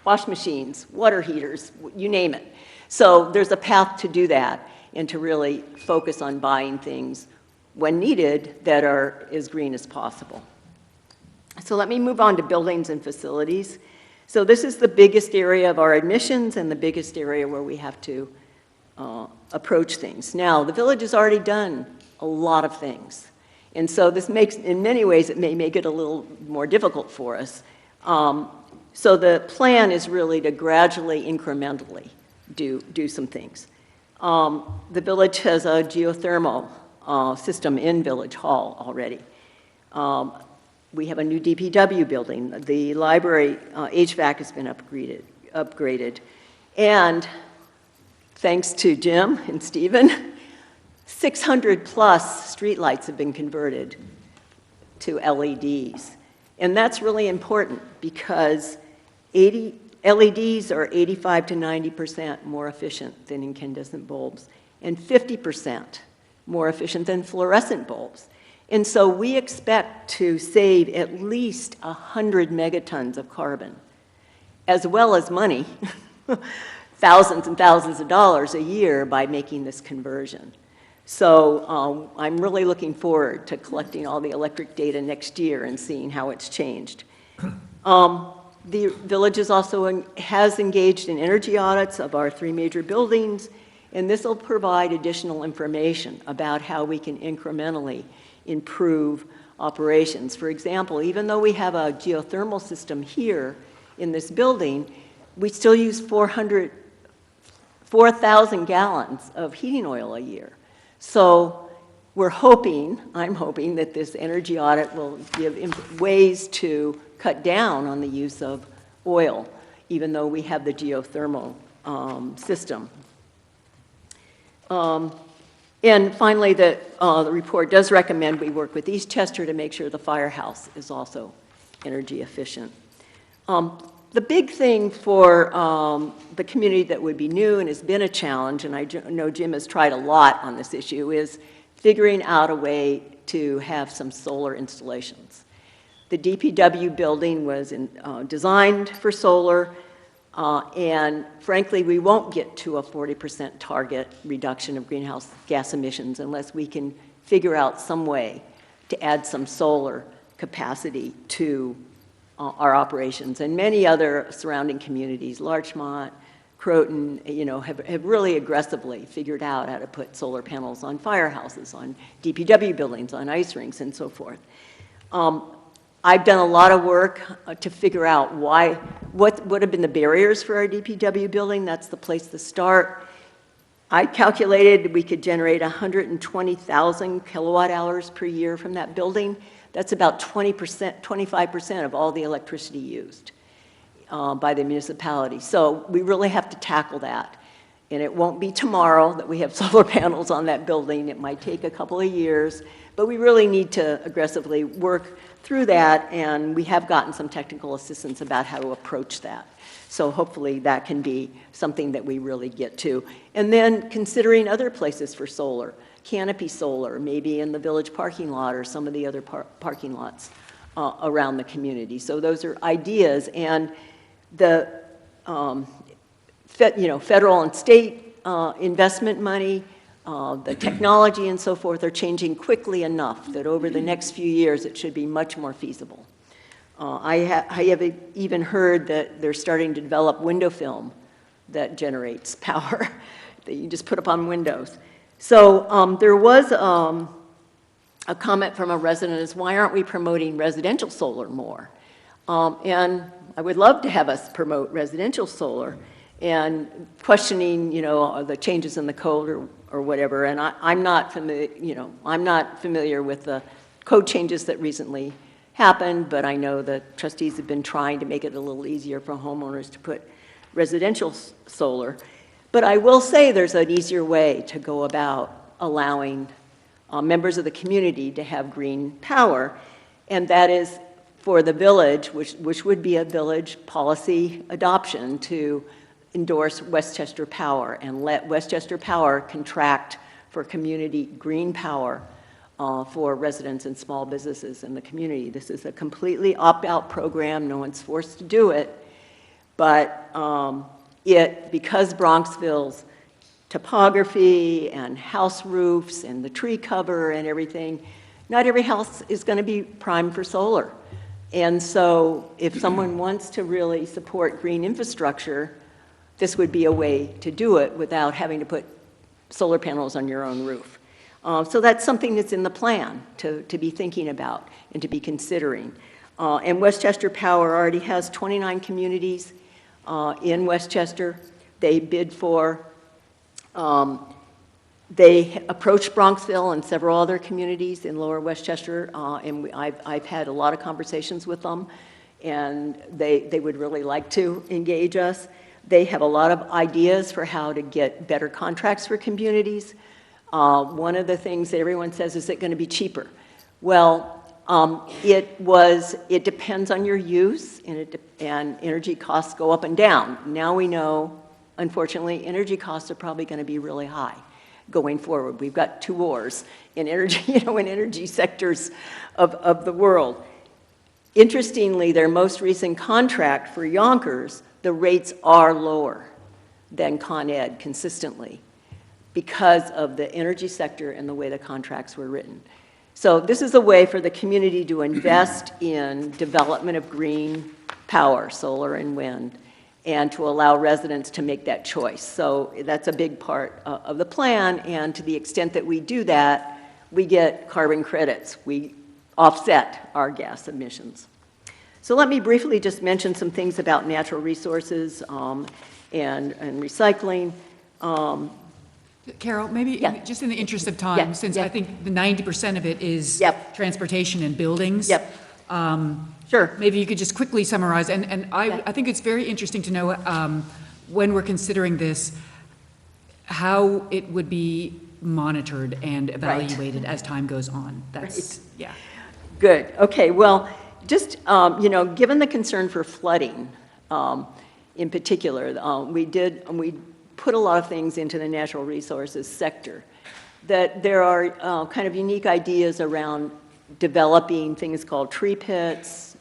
wash machines, water heaters, you name it. So there's a path to do that and to really focus on buying things when needed that are as green as possible. So let me move on to buildings and facilities. So this is the biggest area of our admissions and the biggest area where we have to approach things. Now, the village has already done a lot of things. And so this makes, in many ways, it may make it a little more difficult for us. So the plan is really to gradually, incrementally do some things. The village has a geothermal system in Village Hall already. We have a new DPW building. The library HVAC has been upgraded. And thanks to Jim and Stephen, 600-plus streetlights have been converted to LEDs. And that's really important because LEDs are 85 to 90% more efficient than incandescent bulbs and 50% more efficient than fluorescent bulbs. And so we expect to save at least 100 megatons of carbon, as well as money, thousands and thousands of dollars a year by making this conversion. So I'm really looking forward to collecting all the electric data next year and seeing how it's changed. The village is also has engaged in energy audits of our 3 major buildings, and this will provide additional information about how we can incrementally improve operations. For example, even though we have a geothermal system here in this building, we still use 4,000 gallons of heating oil a year. So I'm hoping that this energy audit will give ways to cut down on the use of oil, even though we have the geothermal system. And finally, the report does recommend we work with Eastchester to make sure the firehouse is also energy efficient. The big thing for the community that would be new and has been a challenge, and I know Jim has tried a lot on this issue, is figuring out a way to have some solar installations. The DPW building was designed for solar, and frankly, we won't get to a 40% target reduction of greenhouse gas emissions unless we can figure out some way to add some solar capacity to our operations. And many other surrounding communities, Larchmont, Croton, have really aggressively figured out how to put solar panels on firehouses, on DPW buildings, on ice rinks, and so forth. I've done a lot of work to figure out what have been the barriers for our DPW building. That's the place to start. I calculated we could generate 120,000 kilowatt hours per year from that building. That's about 20%, 25% of all the electricity used by the municipality. So we really have to tackle that. And it won't be tomorrow that we have solar panels on that building. It might take a couple of years, but we really need to aggressively work through that, and we have gotten some technical assistance about how to approach that. So hopefully that can be something that we really get to. And then considering other places for solar, canopy solar, maybe in the village parking lot or some of the other parking lots around the community. So those are ideas, and the federal and state investment money, the technology and so forth are changing quickly enough that over the next few years it should be much more feasible. I have even heard that they're starting to develop window film that generates power that you just put up on windows. So there was a comment from a resident is, why aren't we promoting residential solar more? And I would love to have us promote residential solar and questioning, the changes in the code or whatever. And I'm not familiar with the code changes that recently happened, but I know the trustees have been trying to make it a little easier for homeowners to put residential solar. But I will say there's an easier way to go about allowing members of the community to have green power, and that is for the village, which would be a village policy adoption to endorse Westchester Power and let Westchester Power contract for community green power for residents and small businesses in the community. This is a completely opt-out program. No one's forced to do it, but because Bronxville's topography and house roofs and the tree cover and everything, not every house is going to be primed for solar. And so if someone wants to really support green infrastructure, this would be a way to do it without having to put solar panels on your own roof. So that's something that's in the plan to be thinking about and to be considering. And Westchester Power already has 29 communities in Westchester. They bid for, they approached Bronxville and several other communities in Lower Westchester, and I've had a lot of conversations with them, and they would really like to engage us. They have a lot of ideas for how to get better contracts for communities. One of the things that everyone says, is it going to be cheaper? Well, it depends on your use, and energy costs go up and down. Now we know, unfortunately, energy costs are probably going to be really high going forward. We've got two wars in energy, in energy sectors of the world. Interestingly, their most recent contract for Yonkers, the rates are lower than Con Ed consistently because of the energy sector and the way the contracts were written. So this is a way for the community to invest in development of green power, solar and wind, and to allow residents to make that choice. So that's a big part of the plan, and to the extent that we do that, we get carbon credits. We offset our gas emissions. So let me briefly just mention some things about natural resources and recycling. Carol, maybe Yeah. just in the interest of time, Yeah, since yeah. I think the 90% of it is Yep. transportation and buildings. Yep. Sure. Maybe you could just quickly summarize, and I think it's very interesting to know, when we're considering this, how it would be monitored and evaluated as time goes on. That's, yeah. Good. Okay. Well, just, given the concern for flooding in particular, we put a lot of things into the natural resources sector, that there are kind of unique ideas around developing things called tree pits,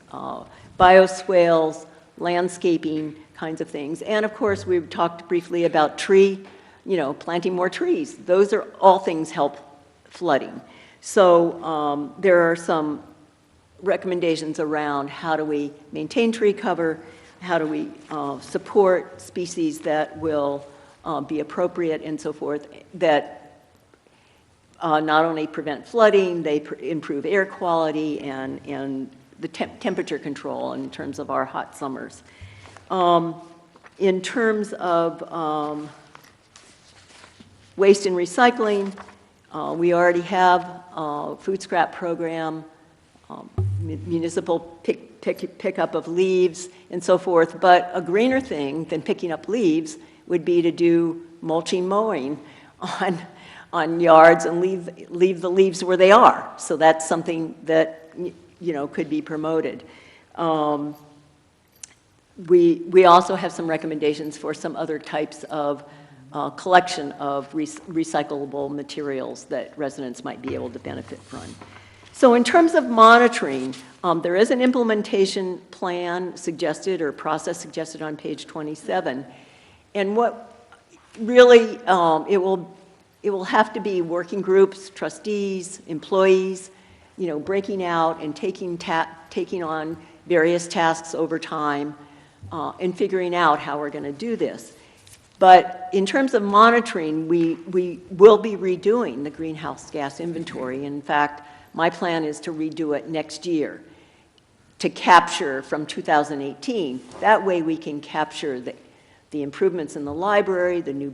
bioswales, landscaping kinds of things. And of course, we've talked briefly about planting more trees. Those are all things help flooding. So there are some recommendations around how do we maintain tree cover, how do we support species that will be appropriate and so forth, that not only prevent flooding, they improve air quality and the temperature control in terms of our hot summers. In terms of waste and recycling, we already have a food scrap program, municipal pickup of leaves and so forth, but a greener thing than picking up leaves would be to do mulching mowing on yards and leave the leaves where they are. So that's something that could be promoted. We also have some recommendations for some other types of collection of recyclable materials that residents might be able to benefit from. So in terms of monitoring, there is an implementation plan suggested or process suggested on page 27. And what really, it will have to be working groups, trustees, employees, breaking out and taking on various tasks over time and figuring out how we're going to do this. But in terms of monitoring, we will be redoing the greenhouse gas inventory. In fact, my plan is to redo it next year to capture from 2018. That way we can capture the improvements in the library, the new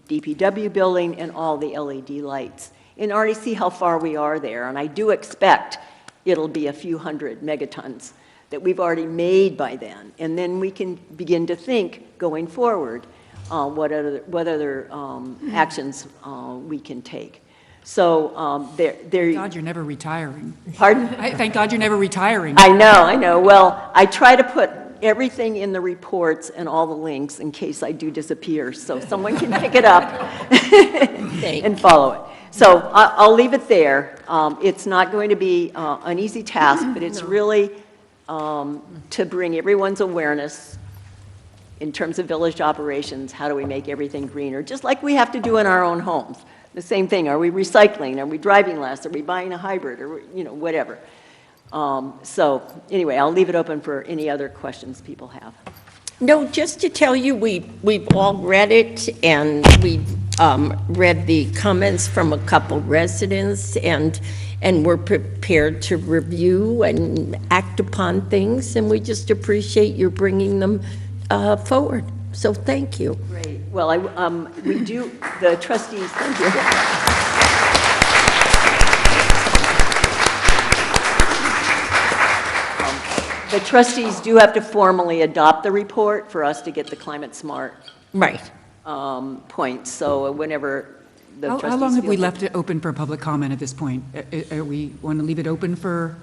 DPW building, and all the LED lights, and already see how far we are there. And I do expect it'll be a few hundred megatons that we've already made by then. And then we can begin to think, going forward, what other actions we can take. So there. God, you're never retiring. Pardon? Thank God you're never retiring. I know. Well, I try to put everything in the reports and all the links in case I do disappear, so someone can pick it up and follow it. So I'll leave it there. It's not going to be an easy task, but it's really to bring everyone's awareness in terms of village operations. How do we make everything greener? Just like we have to do in our own homes. The same thing. Are we recycling? Are we driving less? Are we buying a hybrid? Or whatever. So anyway, I'll leave it open for any other questions people have. No, just to tell you, we've all read it, and we've read the comments from a couple residents, and we're prepared to review and act upon things, and we just appreciate your bringing them forward. So thank you. Great. Well, we do, the trustees, thank you. The trustees do have to formally adopt the report for us to get the climate smart Right. points. So whenever the trustees How long have we feel- left it open for public comment at this point? Are we, want to leave it open for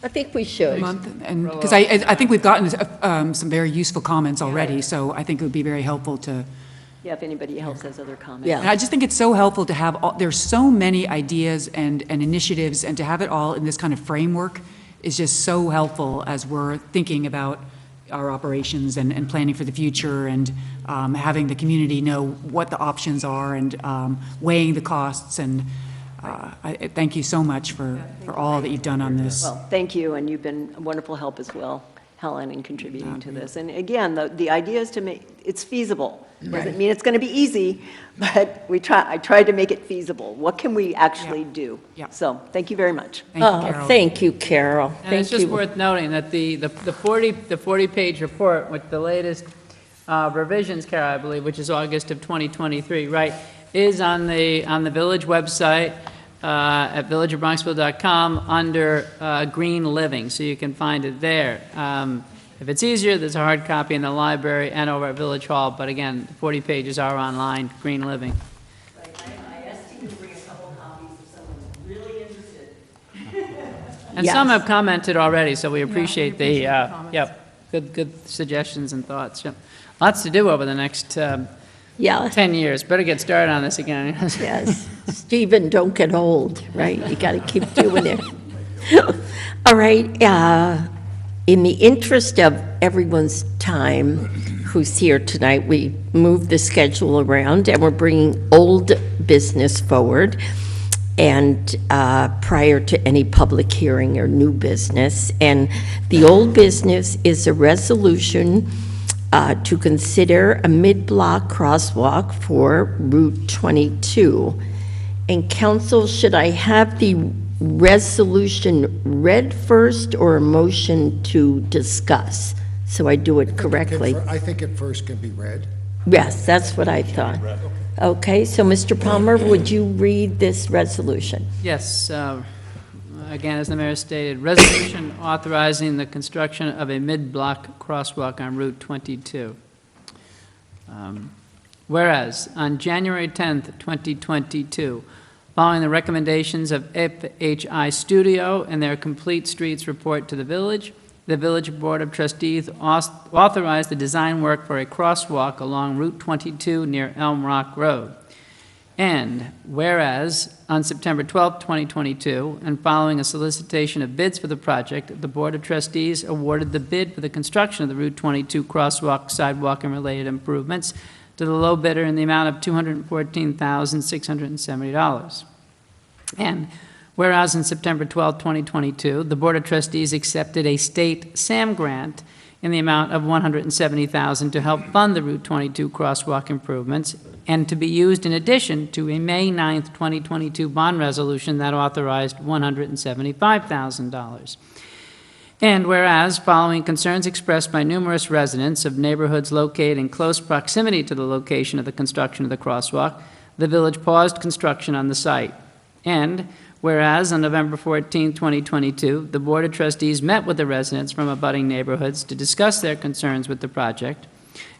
I think we a should. month? And, because I think we've gotten some very useful comments already, so I think it would be very helpful to, Yeah, if anybody else has other comments. Yeah. and I just think it's so helpful to have, there's so many ideas and initiatives, and to have it all in this kind of framework is just so helpful as we're thinking about our operations and planning for the future, and having the community know what the options are, and weighing the costs. And thank you so much for all that you've done on this. Well, thank you, and you've been a wonderful help as well, Helen, in contributing to this. And again, the idea is to make, it's feasible. Doesn't mean it's going to be easy, but I tried to make it feasible. What can we actually do? Yeah. So, thank you very much. Thank you, Oh, Carol. thank you, Carol. And it's Thank just you. worth noting that the 40-page report with the latest revisions, Carol, I believe, which is August of 2023, right, is on the village website at villageofbronxville.com under Green Living, so you can find it there. If it's easier, there's a hard copy in the library and over at Village Hall, but again, 40 pages are online, Green Living. I asked you to bring a couple copies if someone's really interested. And some Yes. have commented already, so we appreciate appreciate the comments. yep, good suggestions and thoughts, yep. Lots to do over the next Yeah, 10 years. Better get started on this again. yes. Stephen, don't get old, right? You got to keep doing it. All right, in the interest of everyone's time who's here tonight, we moved the schedule around, and we're bringing old business forward, and prior to any public hearing or new business. And the old business is a resolution to consider a mid-block crosswalk for Route 22. And council, should I have the resolution read first, or a motion to discuss, so I do it correctly? I think it first can be read. Yes, that's what I thought. Okay, so Mr. Palmer, would you read this resolution? Yes, again, as the mayor stated, resolution authorizing the construction of a mid-block crosswalk on Route 22. Whereas, on January 10th, 2022, following the recommendations of FHI Studio and their Complete Streets report to the Village Board of Trustees authorized the design work for a crosswalk along Route 22 near Elm Rock Road. And whereas, on September 12, 2022, and following a solicitation of bids for the project, the Board of Trustees awarded the bid for the construction of the Route 22 crosswalk, sidewalk, and related improvements to the low bidder in the amount of $214,670. And whereas on September 12, 2022, the Board of Trustees accepted a state SAM grant in the amount of $170,000 to help fund the Route 22 crosswalk improvements, and to be used in addition to a May 9, 2022 bond resolution that authorized $175,000. And whereas, following concerns expressed by numerous residents of neighborhoods located in close proximity to the location of the construction of the crosswalk, the village paused construction on the site. And whereas, on November 14, 2022, the Board of Trustees met with the residents from abutting neighborhoods to discuss their concerns with the project.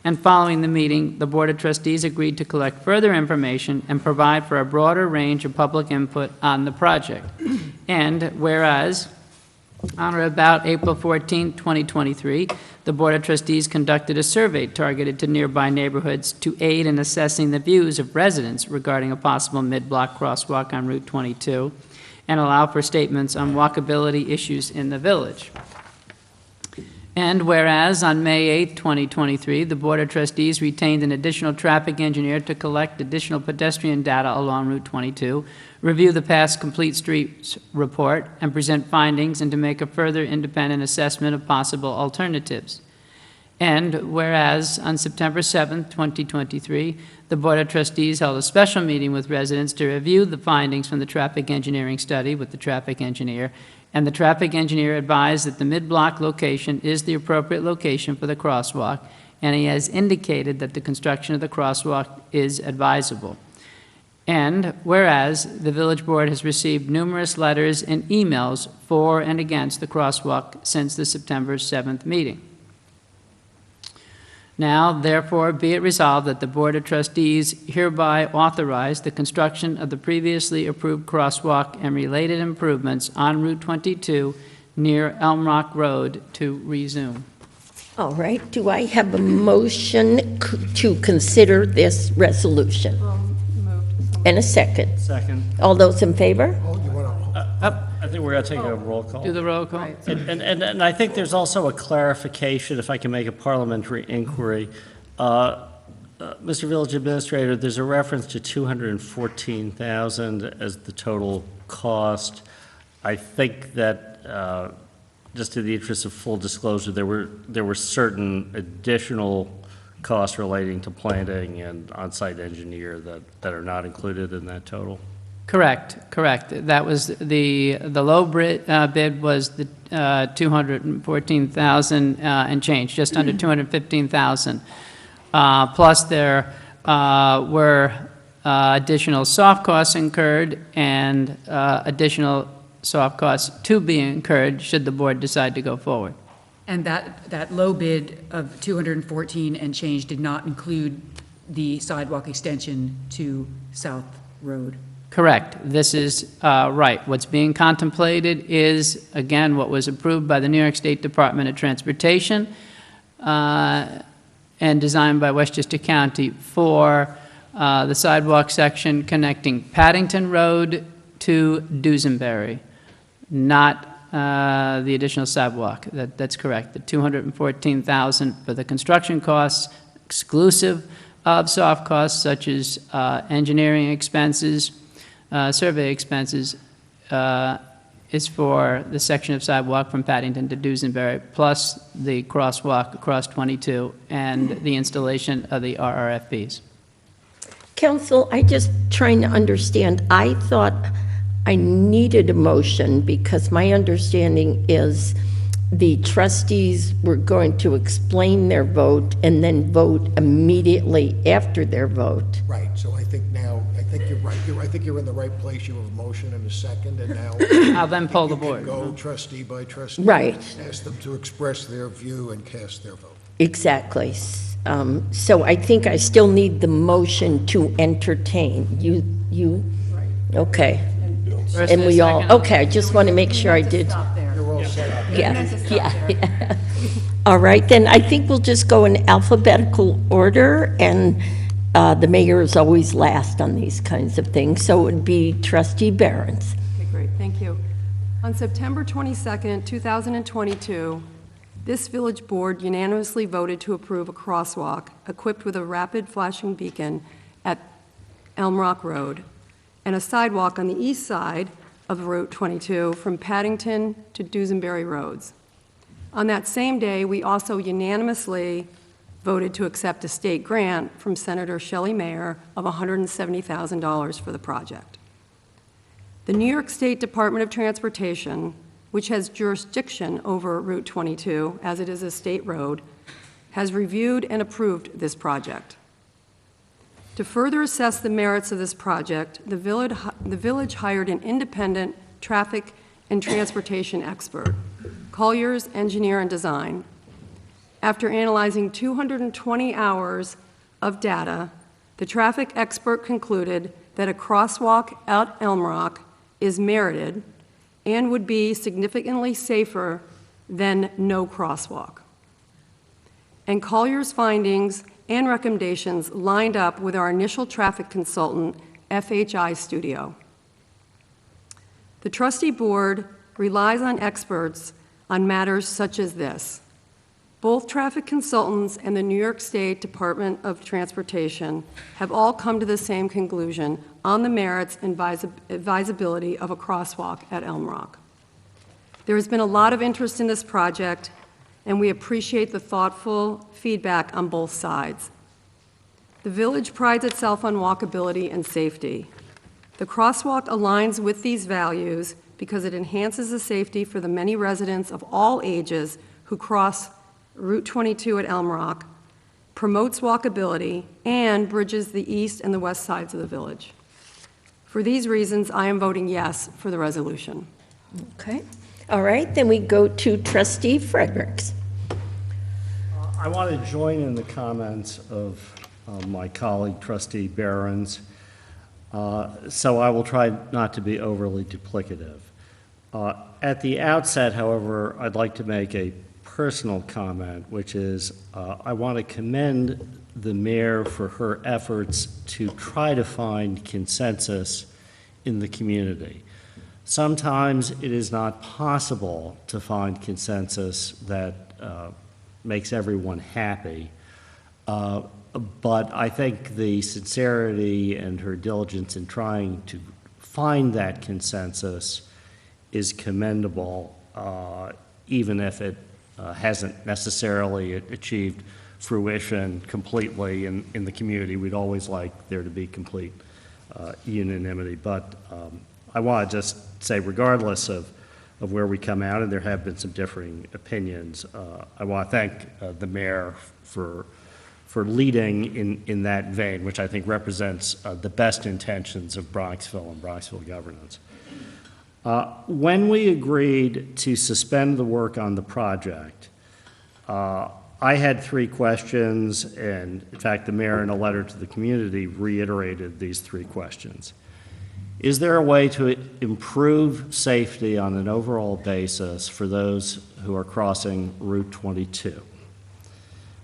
And following the meeting, the Board of Trustees agreed to collect further information and provide for a broader range of public input on the project. And whereas, on or about April 14, 2023, the Board of Trustees conducted a survey targeted to nearby neighborhoods to aid in assessing the views of residents regarding a possible mid-block crosswalk on Route 22, and allow for statements on walkability issues in the village. And whereas, on May 8, 2023, the Board of Trustees retained an additional traffic engineer to collect additional pedestrian data along Route 22, review the past Complete Streets report, and present findings, and to make a further independent assessment of possible alternatives. And whereas, on September 7, 2023, the Board of Trustees held a special meeting with residents to review the findings from the traffic engineering study with the traffic engineer, and the traffic engineer advised that the mid-block location is the appropriate location for the crosswalk, and he has indicated that the construction of the crosswalk is advisable. And whereas the village board has received numerous letters and emails for and against the crosswalk since the September 7th meeting. Now, therefore, be it resolved that the Board of Trustees hereby authorize the construction of the previously approved crosswalk and related improvements on Route 22 near Elm Rock Road to resume. All right, do I have a motion to consider this resolution? Moved. And a second. Second. All those in favor? Oh, you want to, I think we're going to take a roll call. Do the roll call. And I think there's also a clarification, if I can make a parliamentary inquiry. Mr. Village Administrator, there's a reference to 214,000 as the total cost. I think that, just in the interest of full disclosure, there were certain additional costs relating to planning and on-site engineer that are not included in that total. Correct. That was the low bid was the 214,000 and change, just under 215,000. Plus there were additional soft costs incurred and additional soft costs to be incurred should the board decide to go forward. And that low bid of 214 and change did not include the sidewalk extension to South Road. Correct. This is right. What's being contemplated is, again, what was approved by the New York State Department of Transportation and designed by Westchester County for the sidewalk section connecting Paddington Road to Dusenberry, not the additional sidewalk. That's correct. The $214,000 for the construction costs, exclusive of soft costs such as engineering expenses, survey expenses, is for the section of sidewalk from Paddington to Dusenberry, plus the crosswalk across 22 and the installation of the RRFBs. Council, I just trying to understand. I thought I needed a motion because my understanding is the trustees were going to explain their vote and then vote immediately after their vote. right, so I think you're right. I think you're in the right place. You have a motion and a second, and now. I'll then poll the you can board. go trustee by trustee. Right. Ask them to express their view and cast their vote. Exactly. So I think I still need the motion to entertain. You, okay. First And a we all, second. okay, I just want to make sure I did. Stop there. You're all set up. Yeah. All right, then I think we'll just go in alphabetical order, and the mayor is always last on these kinds of things, so it would be trustee Behrens. Okay, great, thank you. On September 22nd, 2022, this village board unanimously voted to approve a crosswalk equipped with a rapid flashing beacon at Elm Rock Road and a sidewalk on the east side of Route 22 from Paddington to Dusenberry Roads. On that same day, we also unanimously voted to accept a state grant from Senator Shelley Mayer of $170,000 for the project. The New York State Department of Transportation, which has jurisdiction over Route 22, as it is a state road, has reviewed and approved this project. To further assess the merits of this project, the village hired an independent traffic and transportation expert, Colliers Engineer and Design. After analyzing 220 hours of data, the traffic expert concluded that a crosswalk at Elm Rock is merited and would be significantly safer than no crosswalk. And Collier's findings and recommendations lined up with our initial traffic consultant, FHI Studio. The trustee board relies on experts on matters such as this. Both traffic consultants and the New York State Department of Transportation have all come to the same conclusion on the merits and advisability of a crosswalk at Elm Rock. There has been a lot of interest in this project, and we appreciate the thoughtful feedback on both sides. The village prides itself on walkability and safety. The crosswalk aligns with these values because it enhances the safety for the many residents of all ages who cross Route 22 at Elm Rock, promotes walkability, and bridges the east and the west sides of the village. For these reasons, I am voting yes for the resolution. Okay, all right, then we go to trustee Fredericks. I want to join in the comments of my colleague, Trustee Behrens, so I will try not to be overly duplicative. At the outset, however, I'd like to make a personal comment, which is I want to commend the mayor for her efforts to try to find consensus in the community. Sometimes it is not possible to find consensus that makes everyone happy, but I think the sincerity and her diligence in trying to find that consensus is commendable, even if it hasn't necessarily achieved fruition completely in the community. We'd always like there to be complete unanimity, but I want to just say, regardless of where we come out, and there have been some differing opinions, I want to thank the mayor for leading in that vein, which I think represents the best intentions of Bronxville and Bronxville governance. When we agreed to suspend the work on the project, I had 3 questions, and in fact, the mayor in a letter to the community reiterated these 3 questions. Is there a way to improve safety on an overall basis for those who are crossing Route 22?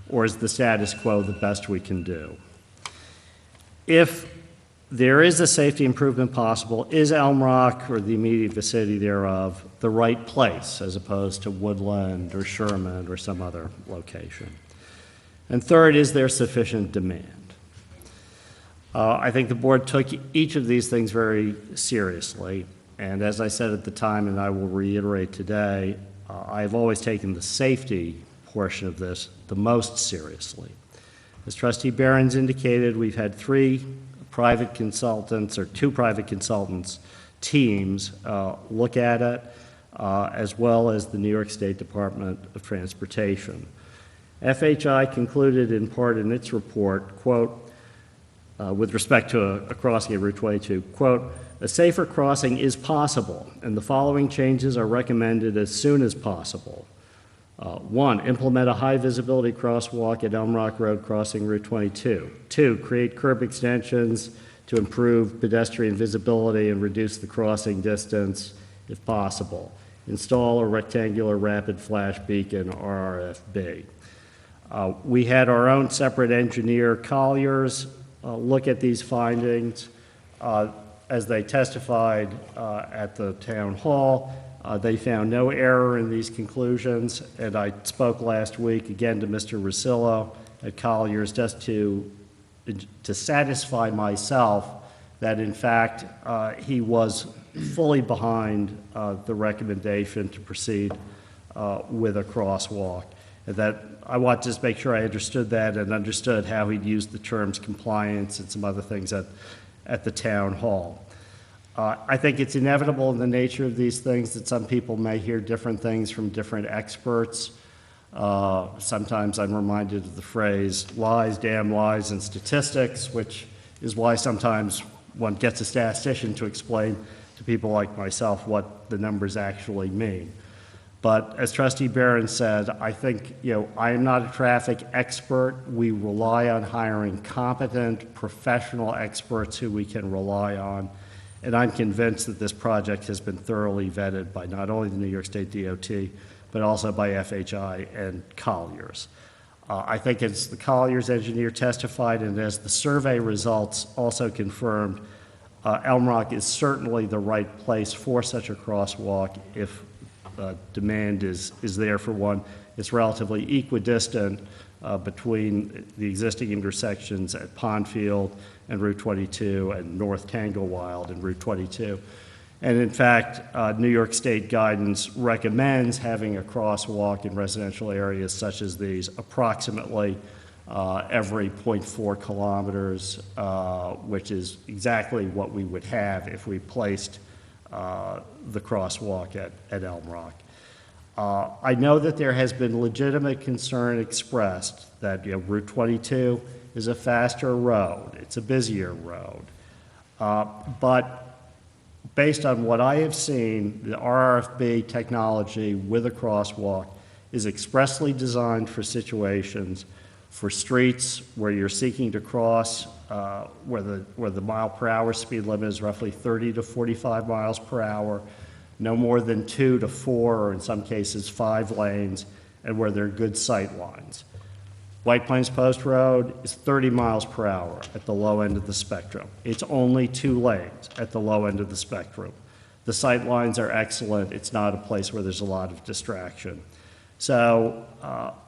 Or is the status quo the best we can do? If there is a safety improvement possible, is Elm Rock or the immediate vicinity thereof the right place as opposed to Woodland or Sherman or some other location? And third, is there sufficient demand? I think the board took each of these things very seriously, and as I said at the time, and I will reiterate today, I've always taken the safety portion of this the most seriously. As Trustee Behrens indicated, we've had 3 private consultants, or 2 private consultants teams look at it, as well as the New York State Department of Transportation. FHI concluded in part in its report, quote, with respect to a crossing at Route 22, quote, a safer crossing is possible, and the following changes are recommended as soon as possible. 1, implement a high visibility crosswalk at Elm Rock Road crossing Route 22. 2, create curb extensions to improve pedestrian visibility and reduce the crossing distance if possible. Install a rectangular rapid flash beacon, RRFB. We had our own separate engineer, Colliers, look at these findings. As they testified at the town hall, they found no error in these conclusions, and I spoke last week again to Mr. Rosillo at Colliers just to satisfy myself that in fact he was fully behind the recommendation to proceed with a crosswalk. And that I want to just make sure I understood that and understood how he'd used the terms compliance and some other things at the town hall. I think it's inevitable in the nature of these things that some people may hear different things from different experts. Sometimes I'm reminded of the phrase lies, damn lies, and statistics, which is why sometimes one gets a statistician to explain to people like myself what the numbers actually mean. But as Trustee Behrens said, I think, I am not a traffic expert. We rely on hiring competent, professional experts who we can rely on. And I'm convinced that this project has been thoroughly vetted by not only the New York State DOT, but also by FHI and Colliers. I think as the Colliers engineer testified and as the survey results also confirmed, Elm Rock is certainly the right place for such a crosswalk if demand is there for one. It's relatively equidistant between the existing intersections at Pondfield and Route 22 and North Tanglewild and Route 22. And in fact, New York State guidance recommends having a crosswalk in residential areas such as these approximately every 0.4 kilometers, which is exactly what we would have if we placed the crosswalk at Elm Rock. I know that there has been legitimate concern expressed that Route 22 is a faster road, it's a busier road, but based on what I have seen, the RRFB technology with a crosswalk is expressly designed for situations, for streets where you're seeking to cross, where the mile per hour speed limit is roughly 30 to 45 miles per hour, no more than 2 to 4, or in some cases 5 lanes, and where there are good sight lines. White Plains Post Road is 30 miles per hour at the low end of the spectrum. It's only 2 lanes at the low end of the spectrum. The sight lines are excellent. It's not a place where there's a lot of distraction. So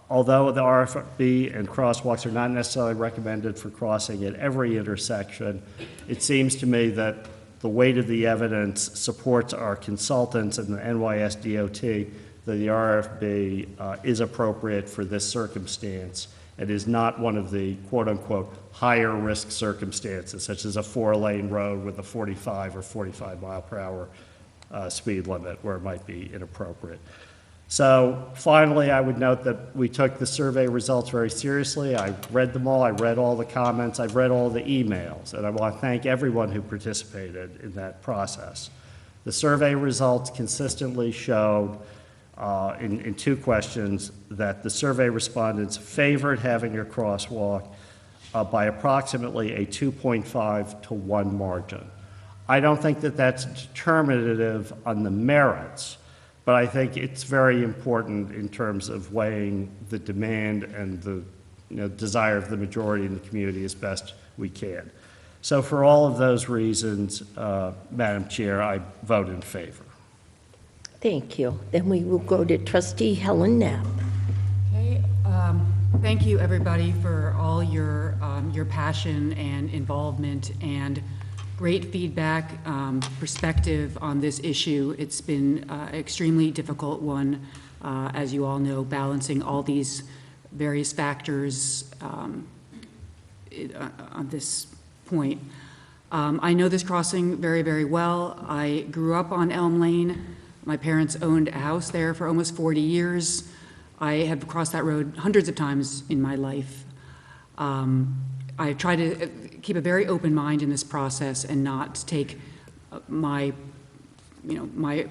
although the RFB and crosswalks are not necessarily recommended for crossing at every intersection, it seems to me that the weight of the evidence supports our consultants and the NYSDOT that the RFB is appropriate for this circumstance. It is not one of the quote-unquote higher risk circumstances, such as a 4-lane road with a 45 or 45 mile per hour speed limit, where it might be inappropriate. So finally, I would note that we took the survey results very seriously. I read them all. I read all the comments. I've read all the emails, and I want to thank everyone who participated in that process. The survey results consistently showed in 2 questions that the survey respondents favored having a crosswalk by approximately a 2.5 to 1 margin. I don't think that that's determinative on the merits, but I think it's very important in terms of weighing the demand and the desire of the majority in the community as best we can. So for all of those reasons, Madam Chair, I vote in favor. Thank you. Then we will go to Trustee Helen Knapp. Okay, thank you, everybody, for all your passion and involvement and great feedback, perspective on this issue. It's been an extremely difficult one, as you all know, balancing all these various factors on this point. I know this crossing very, very well. I grew up on Elm Lane. My parents owned a house there for almost 40 years. I have crossed that road hundreds of times in my life. I try to keep a very open mind in this process and not take my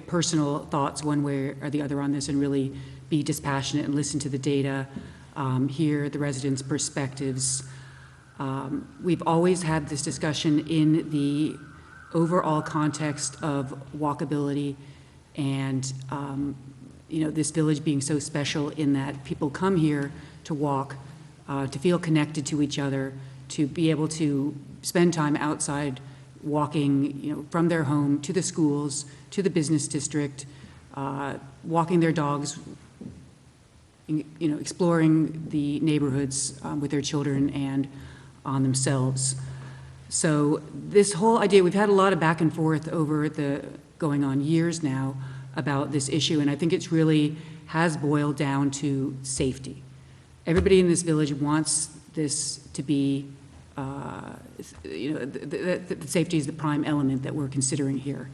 personal thoughts one way or the other on this, and really be dispassionate and listen to the data, hear the residents' perspectives. We've always had this discussion in the overall context of walkability and this village being so special in that people come here to walk, to feel connected to each other, to be able to spend time outside walking, from their home to the schools, to the business district, walking their dogs, exploring the neighborhoods with their children and on themselves. So this whole idea, we've had a lot of back and forth over going on years now about this issue, and I think it's really has boiled down to safety. Everybody in this village wants this to be, the safety is the prime element that we're considering here.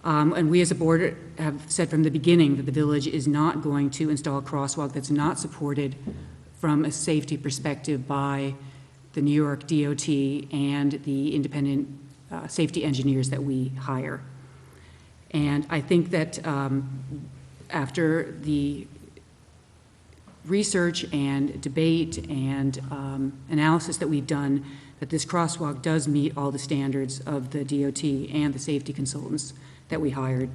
And we as a board have said from the beginning that the village is not going to install a crosswalk that's not supported from a safety perspective by the New York DOT and the independent safety engineers that we hire. And I think that after the research and debate and analysis that we've done, that this crosswalk does meet all the standards of the DOT and the safety consultants that we hired.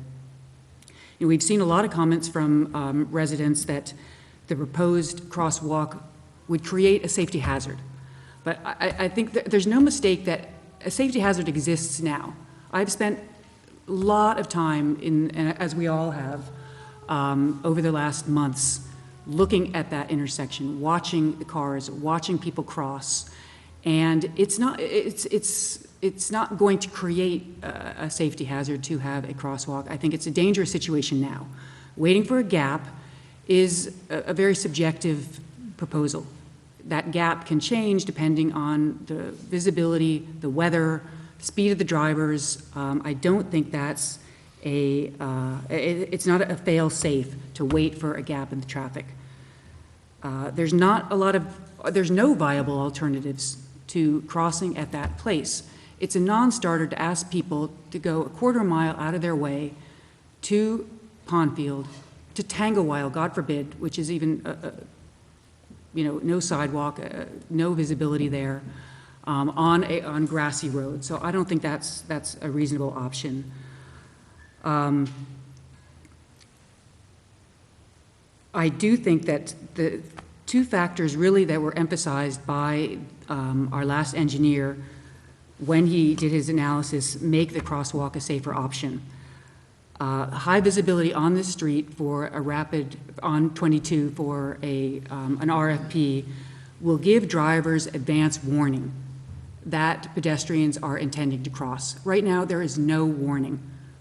We've seen a lot of comments from residents that the proposed crosswalk would create a safety hazard. But I think that there's no mistake that a safety hazard exists now. I've spent a lot of time, as we all have, over the last months, looking at that intersection, watching the cars, watching people cross, and it's not going to create a safety hazard to have a crosswalk. I think it's a dangerous situation now. Waiting for a gap is a very subjective proposal. That gap can change depending on the visibility, the weather, speed of the drivers. I don't think that's it's not a fail-safe to wait for a gap in the traffic. There's no viable alternatives to crossing at that place. It's a non-starter to ask people to go a quarter mile out of their way to Pondfield to Tanglewile, God forbid, which is even, no sidewalk, no visibility there, on grassy road. So I don't think that's a reasonable option. I do think that the two factors really that were emphasized by our last engineer when he did his analysis make the crosswalk a safer option. High visibility on the street for a rapid, on 22 for an RFP will give drivers advance warning that pedestrians are intending to cross. Right now, there is no warning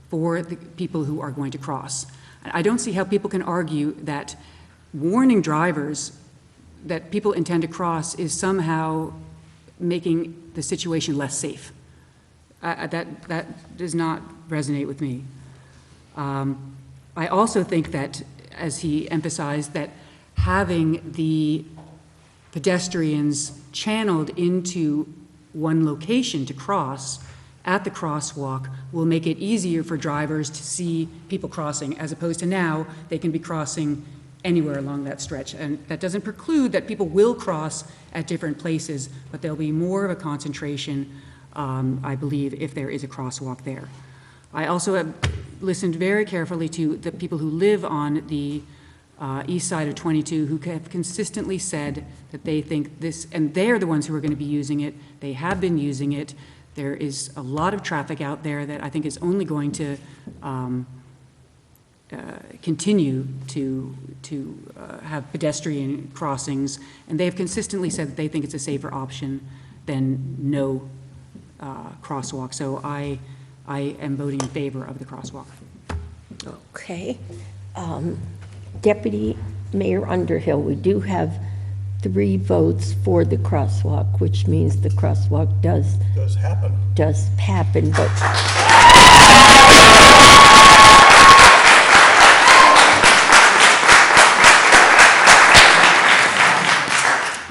for the people who are going to cross. I don't see how people can argue that warning drivers that people intend to cross is somehow making the situation less safe. That does not resonate with me. I also think that, as he emphasized, that having the pedestrians channeled into one location to cross at the crosswalk will make it easier for drivers to see people crossing, as opposed to now they can be crossing anywhere along that stretch. And that doesn't preclude that people will cross at different places, but there'll be more of a concentration, I believe, if there is a crosswalk there. I also have listened very carefully to the people who live on the east side of 22 who have consistently said that they think this, and they're the ones who are going to be using it. They have been using it. There is a lot of traffic out there that I think is only going to continue to have pedestrian crossings, and they have consistently said that they think it's a safer option than no crosswalk. So I am voting in favor of the crosswalk. Okay. Deputy Mayor Underhill, we do have 3 votes for the crosswalk, which means the crosswalk does happen, but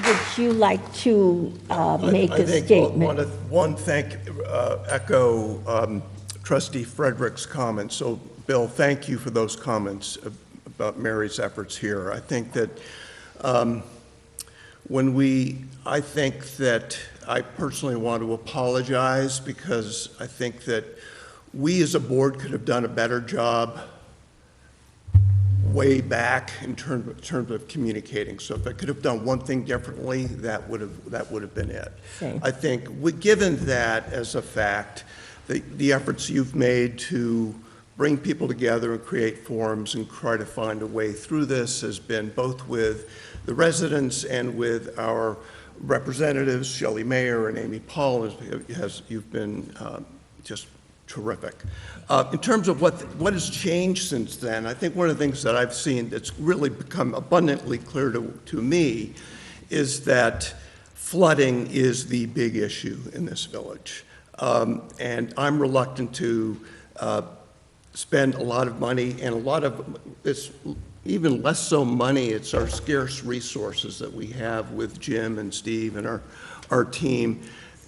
would you like to make a statement? Echo Trustee Frederick's comments. So, Bill, thank you for those comments about Mary's efforts here. I think that I think that I personally want to apologize because I think that we as a board could have done a better job way back in terms of communicating. So if I could have done one thing differently, that would have been it. Same. I think, given that as a fact, the efforts you've made to bring people together and create forums and try to find a way through this has been both with the residents and with our representatives, Shelley Mayer and Amy Paul, you've been just terrific. In terms of what has changed since then, I think one of the things that I've seen that's really become abundantly clear to me is that flooding is the big issue in this village. And I'm reluctant to spend a lot of money, and a lot of it's even less so money, it's our scarce resources that we have with Jim and Steve and our team.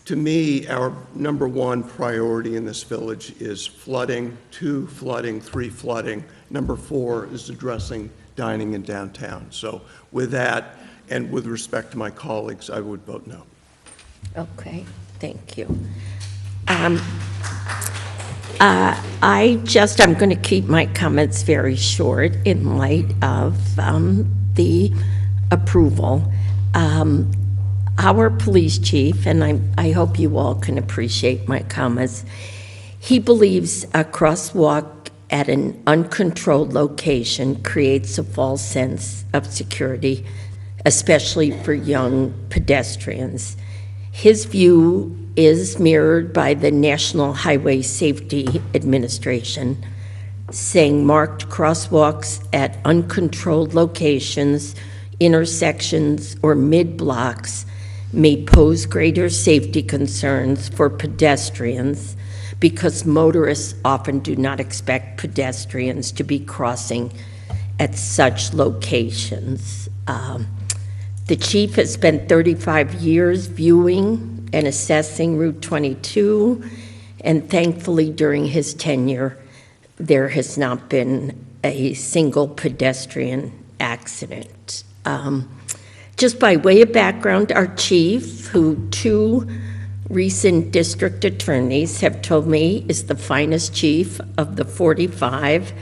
To me, our number 1 priority in this village is flooding, 2, flooding, 3, flooding. Number 4 is addressing dining in downtown. So with that, and with respect to my colleagues, I would vote no. Okay, thank you. I'm going to keep my comments very short in light of the approval. Our police chief, and I hope you all can appreciate my comments, he believes a crosswalk at an uncontrolled location creates a false sense of security, especially for young pedestrians. His view is mirrored by the National Highway Safety Administration, saying marked crosswalks at uncontrolled locations, intersections, or mid-blocks may pose greater safety concerns for pedestrians because motorists often do not expect pedestrians to be crossing at such locations. The chief has spent 35 years viewing and assessing Route 22, and thankfully during his tenure, there has not been a single pedestrian accident. Just by way of background, our chief, who 2 recent district attorneys have told me is the finest chief of the 45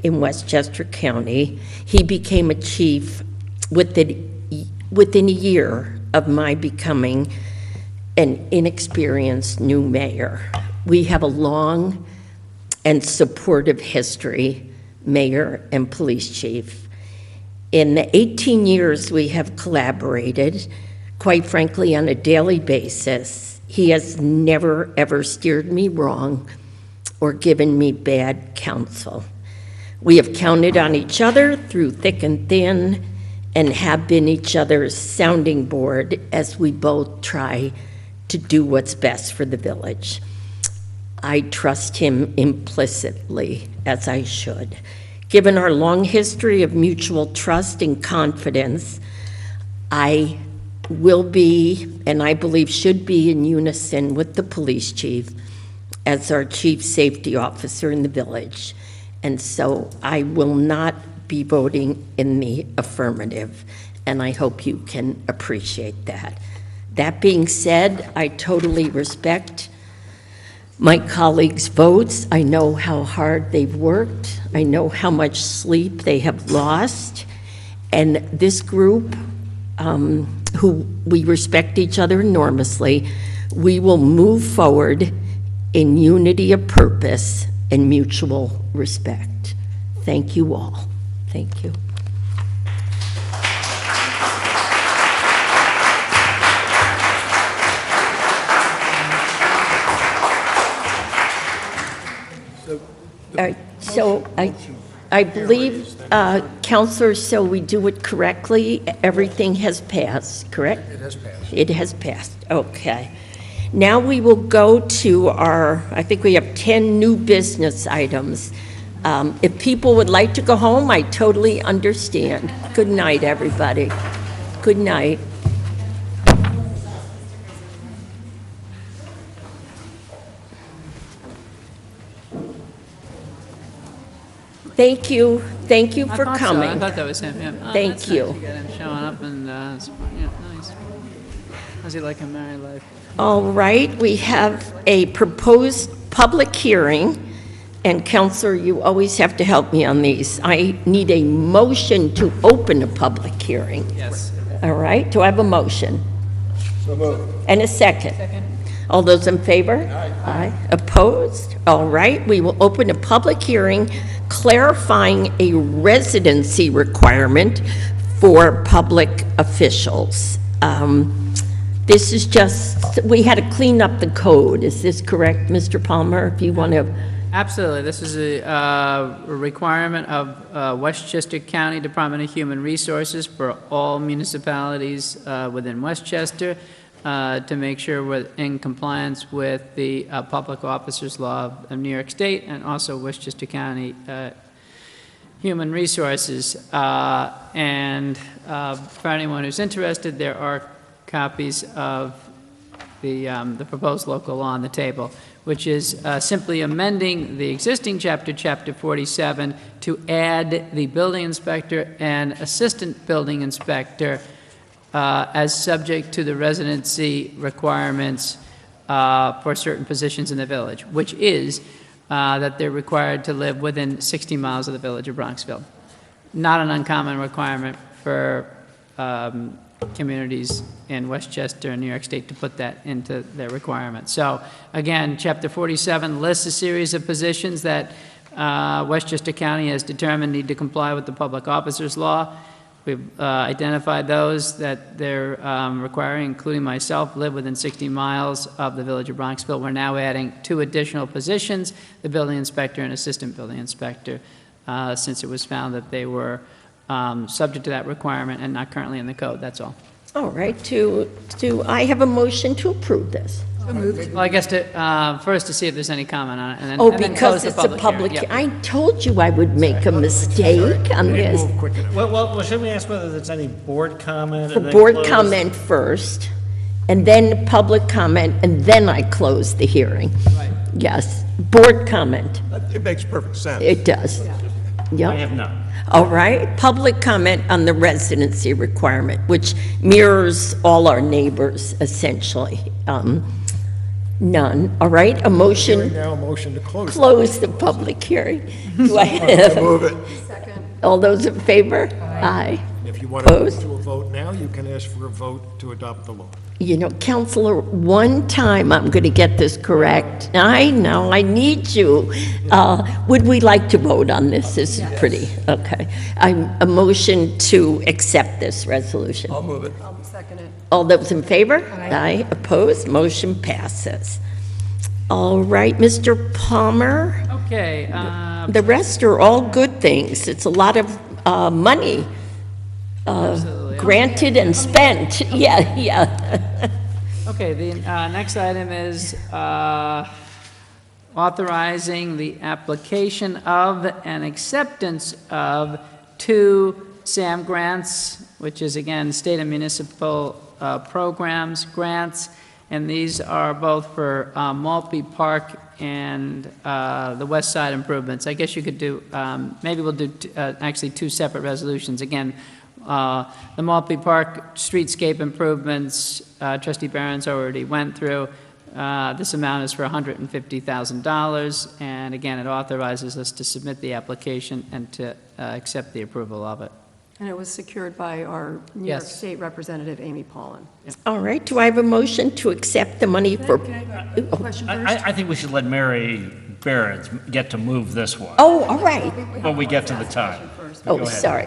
in Westchester County, he became a chief within a year of my becoming an inexperienced new mayor. We have a long and supportive history, mayor and police chief. In the 18 years we have collaborated, quite frankly, on a daily basis, he has never, ever steered me wrong or given me bad counsel. We have counted on each other through thick and thin and have been each other's sounding board as we both try to do what's best for the village. I trust him implicitly, as I should. Given our long history of mutual trust and confidence, I will be, and I believe should be, in unison with the police chief as our chief safety officer in the village. And so I will not be voting in the affirmative, and I hope you can appreciate that. That being said, I totally respect my colleagues' votes. I know how hard they've worked. I know how much sleep they have lost. And this group, who we respect each other enormously, we will move forward in unity of purpose and mutual respect. Thank you all. Thank you. All right, so I believe, Counselor, so we do it correctly, everything has passed, correct? It has passed. It has passed, okay. Now we will go to our, I think we have 10 new business items. If people would like to go home, I totally understand. Good night, everybody. Good night. Thank you for I coming. thought that was him, yeah. Oh, Thank that's you. nice. You got him showing up and, yeah, nice. How's he like a married life? All right, we have a proposed public hearing, and Counselor, you always have to help me on these. I need a motion to open a public hearing. Yes. All right, do I have a motion? So moved. And a second? Second. All those in favor? Aye. Opposed? All right, we will open a public hearing clarifying a residency requirement for public officials. This is just, we had to clean up the code. Is this correct, Mr. Palmer? If you want to, Absolutely. This is a requirement of Westchester County Department of Human Resources for all municipalities within Westchester to make sure we're in compliance with the Public Officers Law of New York State and also Westchester County Human Resources. And for anyone who's interested, there are copies of the proposed local law on the table, which is simply amending the existing chapter 47, to add the building inspector and assistant building inspector as subject to the residency requirements for certain positions in the village, which is that they're required to live within 60 miles of the village of Bronxville. Not an uncommon requirement for communities in Westchester and New York State to put that into their requirements. So again, Chapter 47 lists a series of positions that Westchester County has determined need to comply with the Public Officers Law. We've identified those that they're requiring, including myself, live within 60 miles of the village of Bronxville. We're now adding 2 additional positions, the building inspector and assistant building inspector, since it was found that they were subject to that requirement and not currently in the code, that's all. all right, do I have a motion to approve this? Well, I guess to, first to see if there's any comment on it, and then, Oh, and then because close the it's a public public, hearing. Yep. I told you I would make a mistake on this. Move quick enough. Well, should we ask whether there's any board comment? For and then board close? comment first, and then public comment, and then I close the hearing. Right. Yes, board comment, It makes perfect sense. it does. Yep. I have none. All right, public comment on the residency requirement, which mirrors all our neighbors essentially. None. All right, a Hearing motion, now, a motion to close. close the public hearing. Do I have, Move it. all those in favor? Aye. If you want to move Opposed? to a vote now, you can ask for a vote to adopt the law. You know, Counselor, one time I'm going to get this correct. I know, I need you. Would we like to vote on this? This is pretty, okay. A motion to accept this resolution. I'll move it. I'll second it. All those in favor? Aye. Opposed? Motion passes. All right, Mr. Palmer, Okay, the rest are all good things. It's a lot of money absolutely. granted and spent. Yeah, yeah. Okay, the next item is authorizing the application of and acceptance of 2 SAM grants, which is, again, state and municipal programs, grants, and these are both for Maltby Park and the west side improvements. I guess you could do, maybe we'll do actually 2 separate resolutions. Again, the Maltby Park streetscape improvements, Trustee Barron's already went through. This amount is for $150,000, and again, it authorizes us to submit the application and to accept the approval of it. And it was secured by our New York Yes. State Representative, Amy Paulin. All right, do I have a motion to accept the money for? Can I have a question first? I think we should let Mary Barrett get to move this one Oh, all right. when we get to the time. Oh, Go ahead. sorry.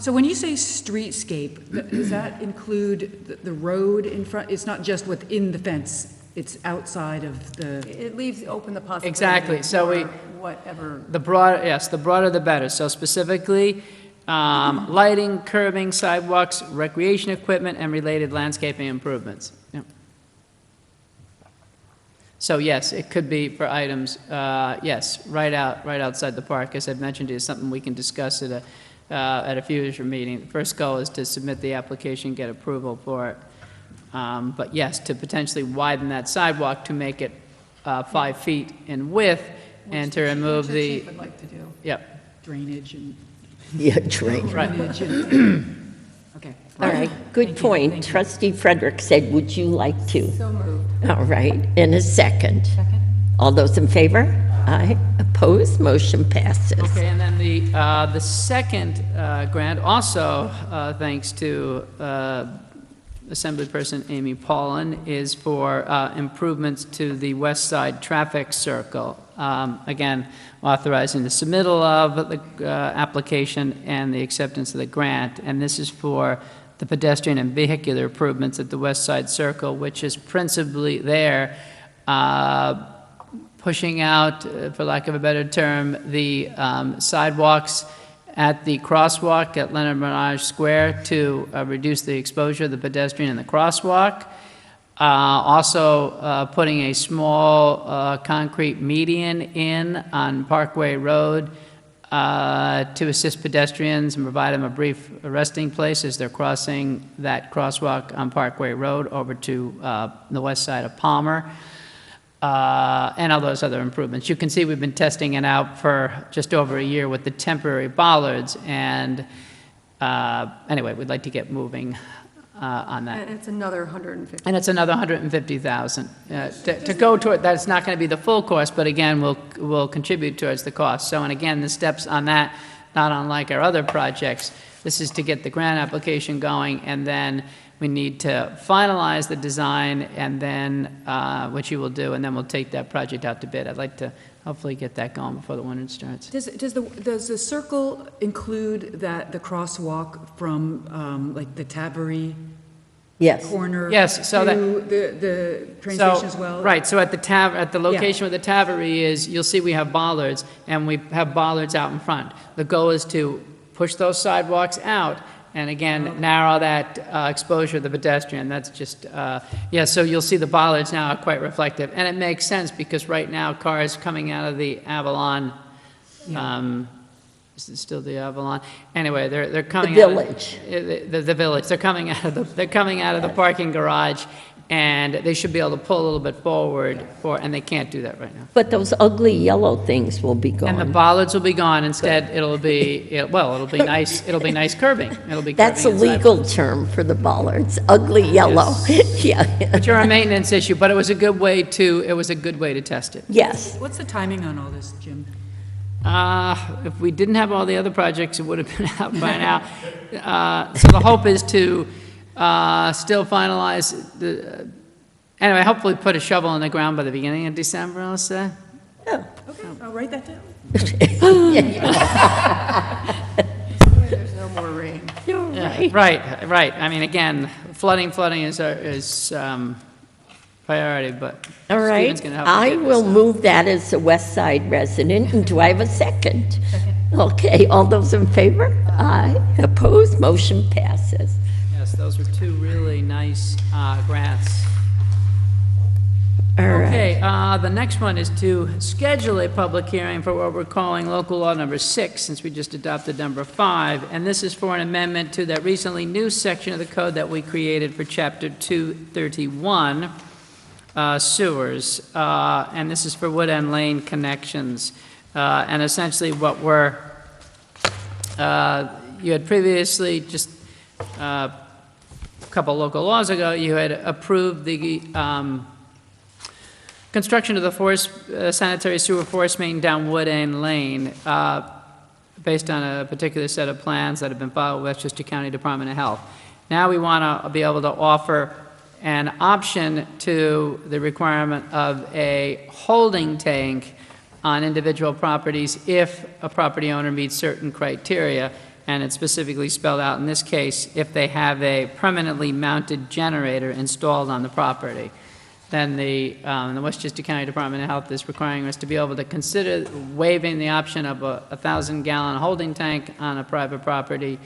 So when you say streetscape, does that include the road in front? It's not just within the fence, it's outside of the, It leaves open the possibility. Exactly, so we- for whatever. The broader, yes, the broader the better. So specifically, lighting, curbing, sidewalks, recreation equipment, and related landscaping improvements. Yep. So yes, it could be for items, yes, right outside the park. As I've mentioned, is something we can discuss at a future meeting. The first goal is to submit the application, get approval for it. But yes, to potentially widen that sidewalk to make it 5 feet in width and to remove Which the, Chief would like to do. yep, drainage and Yeah, train. right. drainage and, okay. All right, good point. Trustee Frederick said, would you like to? So moved. All right, in a second. Second? All those in favor? Aye. Opposed? Motion passes. Okay, and then the second grant, also thanks to Assemblyperson Amy Paulin, is for improvements to the west side traffic circle. Again, authorizing the submittal of the application and the acceptance of the grant. And this is for the pedestrian and vehicular improvements at the west side circle, which is principally there, pushing out, for lack of a better term, the sidewalks at the crosswalk at Leonard Menage Square to reduce the exposure of the pedestrian in the crosswalk. Also putting a small concrete median in on Parkway Road to assist pedestrians and provide them a brief resting place as they're crossing that crosswalk on Parkway Road over to the west side of Palmer. And all those other improvements. You can see we've been testing it out for just over a year with the temporary bollards, and anyway, we'd like to get moving on that. And it's another 150. And it's another 150,000 to go toward. That's not going to be the full cost, but again, will contribute towards the cost. So, and again, the steps on that, not unlike our other projects. This is to get the grant application going, and then we need to finalize the design, and then, which you will do, and then we'll take that project out to bid. I'd like to hopefully get that going before the winter starts. Does the circle include the crosswalk from, like, the Tavery Yes. corner? Yes, so that- To the train So, station as well? Right, so at the location where the Tavery is, you'll see we have bollards, and we have bollards out in front. The goal is to push those sidewalks out, and again, narrow that exposure of the pedestrian. That's just, yeah, so you'll see the bollards now are quite reflective. And it makes sense, because right now, cars coming out of the Avalon, is it still the Avalon? Anyway, they're coming The out of- Village. The Village, they're coming out of the parking garage, and they should be able to pull a little bit forward and they can't do that right now. But those ugly yellow things will be And the gone. bollards will be gone. Instead, it'll be nice, it'll be nice curbing. It'll be That's a curbing and legal term for the bollards, ugly yellow. Yeah, But you're a maintenance issue, but it was a good way to test it. yes. What's the timing on all this, Jim? If we didn't have all the other projects, it would have been out by now. So the hope is to still finalize anyway, hopefully put a shovel in the ground by the beginning of December, I'll say. Okay, I'll write that down. There's no more rain. You're Yeah, right. right. I mean, again, flooding is priority, but All right, Stephen's going to help us I get this will done. move that as a West Side resident, and do I have a second? Okay, all those in favor? Aye. Opposed? Motion passes. Yes, those were two really nice grants. All right. Okay, the next one is to schedule a public hearing for what we're calling local law number 6, since we just adopted number 5, and this is for an amendment to that recently new section of the code that we created for Chapter 231, sewers, and this is for Wood End Lane connections. And essentially what you had previously, just a couple local laws ago, you had approved the construction of the sanitary sewer force main down Wood End Lane based on a particular set of plans that have been filed with Westchester County Department of Health. Now we want to be able to offer an option to the requirement of a holding tank on individual properties if a property owner meets certain criteria, and it's specifically spelled out in this case, if they have a permanently mounted generator installed on the property. Then the Westchester County Department of Health is requiring us to be able to consider waiving the option of a 1,000-gallon holding tank on a private property.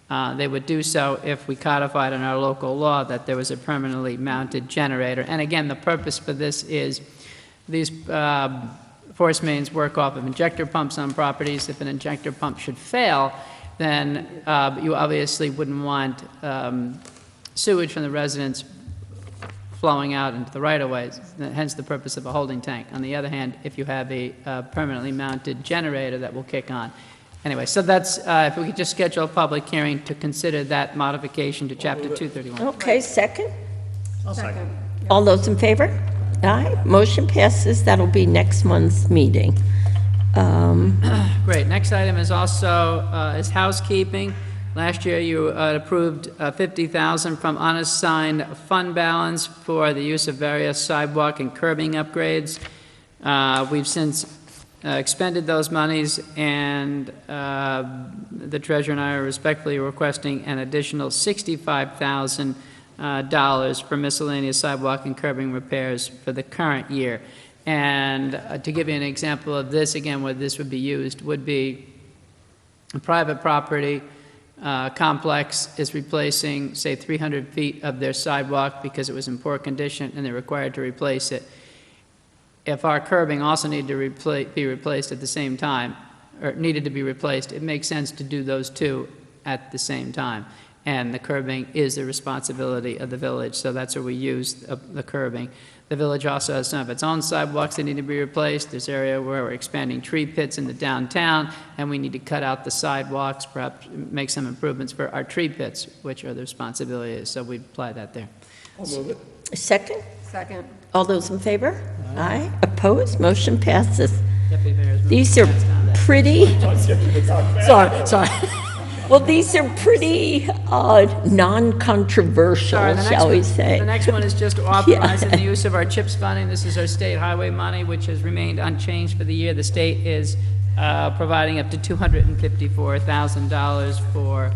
They would do so if we codified in our local law that there was a permanently mounted generator. And again, the purpose for this is these force mains work off of injector pumps on properties. If an injector pump should fail, then you obviously wouldn't want sewage from the residents flowing out into the right-of-ways, hence the purpose of a holding tank. On the other hand, if you have a permanently mounted generator that will kick on. Anyway, so that's, if we could just schedule a public hearing to consider that modification to Chapter 231. Okay, second? I'll second. All those in favor? Aye. Motion passes. That'll be next month's meeting. Great. Next item is also is housekeeping. Last year, you approved $50,000 from unassigned fund balance for the use of various sidewalk and curbing upgrades. We've since expended those monies, and the treasurer and I are respectfully requesting an additional $65,000 for miscellaneous sidewalk and curbing repairs for the current year. And to give you an example of this, again, where this would be used would be a private property complex is replacing, say, 300 feet of their sidewalk because it was in poor condition and they're required to replace it. If our curbing also needed to be replaced at the same time, or needed to be replaced, it makes sense to do those two at the same time. And the curbing is the responsibility of the village, so that's where we use the curbing. The village also has some of its own sidewalks that need to be replaced. There's area where we're expanding tree pits in the downtown, and we need to cut out the sidewalks, perhaps make some improvements for our tree pits, which are the responsibility, so we apply that there. I'll move it. Second? Second. All those in favor? Aye. Opposed? Motion passes. Deputy Mayor's moving These are that's down there. pretty, sorry. Well, these are pretty non-controversial, Sorry, the next shall we one- say. The next one is just authorizing the use of our CHIPS funding. This is our state highway money, which has remained unchanged for the year. The state is providing up to $254,000 for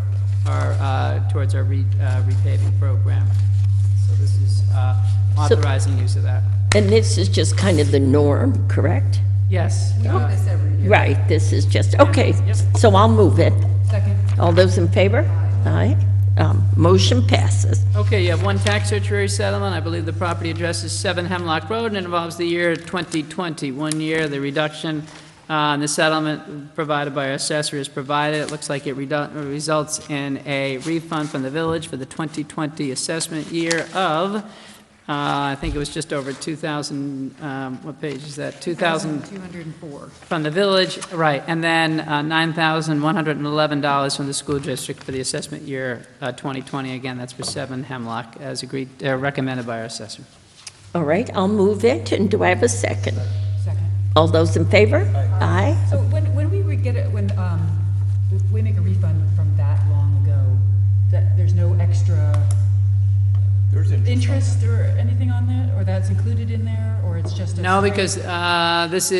our, towards our repaving program. So this is authorizing use of that. And this is just kind of the norm, correct? Yes. We do this every year. Right, this is just, okay, so I'll move it. Second. All those in favor? Aye. Motion passes. Okay, you have one tax certiorari settlement. I believe the property address is 7 Hemlock Road, and it involves the year 2020. 1 year, the reduction in the settlement provided by our assessor is provided. It looks like it results in a refund from the village for the 2020 assessment year of I think it was just over 2,000, what page is that? 2,000 204. from the village, right, and then $9,111 from the school district for the assessment year 2020. Again, that's for 7 Hemlock, as agreed, recommended by our assessor. All right, I'll move it, and do I have a second? Second. All those in favor? Aye. So when we would get it, when we make a refund from that long ago, that there's no extra interest or anything on that, or that's included in there, or it's just a No, straight- because this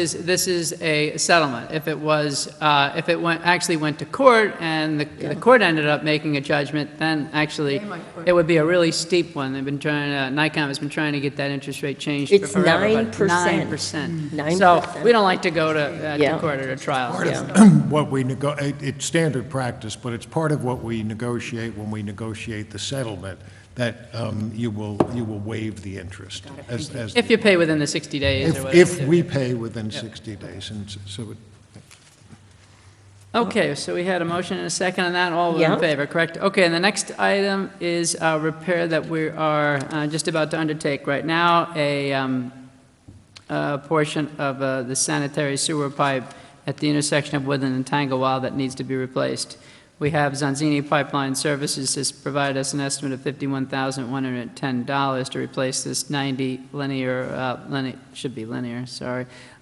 is a settlement. If it was, if it actually went to court and the court ended up making a judgment, then actually They might put- it would be a really steep one. They've been trying to, NICOM has been trying to get that interest rate changed It's for forever. 9%. 9%. 9%. So we don't like to go to Yeah. court or to trial. Yeah. What we it's standard practice, but it's part of what we negotiate when we negotiate the settlement, that you will waive the interest. as If you pay within the 60 days or whatever. If we pay within 60 days, and so it. Okay, so we had a motion and a second on that, all Yeah. in favor, correct? Okay, and the next item is a repair that we are just about to undertake right now, a portion of the sanitary sewer pipe at the intersection of Woodland and Tanglewild that needs to be replaced. We have Zanzini Pipeline Services has provided us an estimate of $51,110 to replace this 90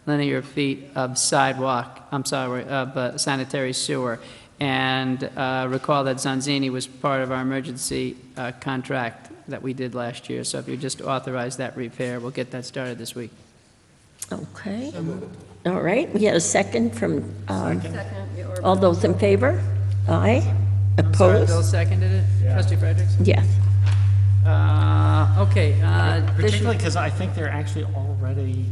linear feet of sidewalk, of sanitary sewer. And recall that Zanzini was part of our emergency contract that we did last year. So if you just authorize that repair, we'll get that started this week. Okay. All right, we had a second from, Second, yeah, or- all those in favor? Aye. I'm sorry, Bill Opposed? seconded it? Trustee Fredericks? Yes. Okay. Particularly because I think they're actually already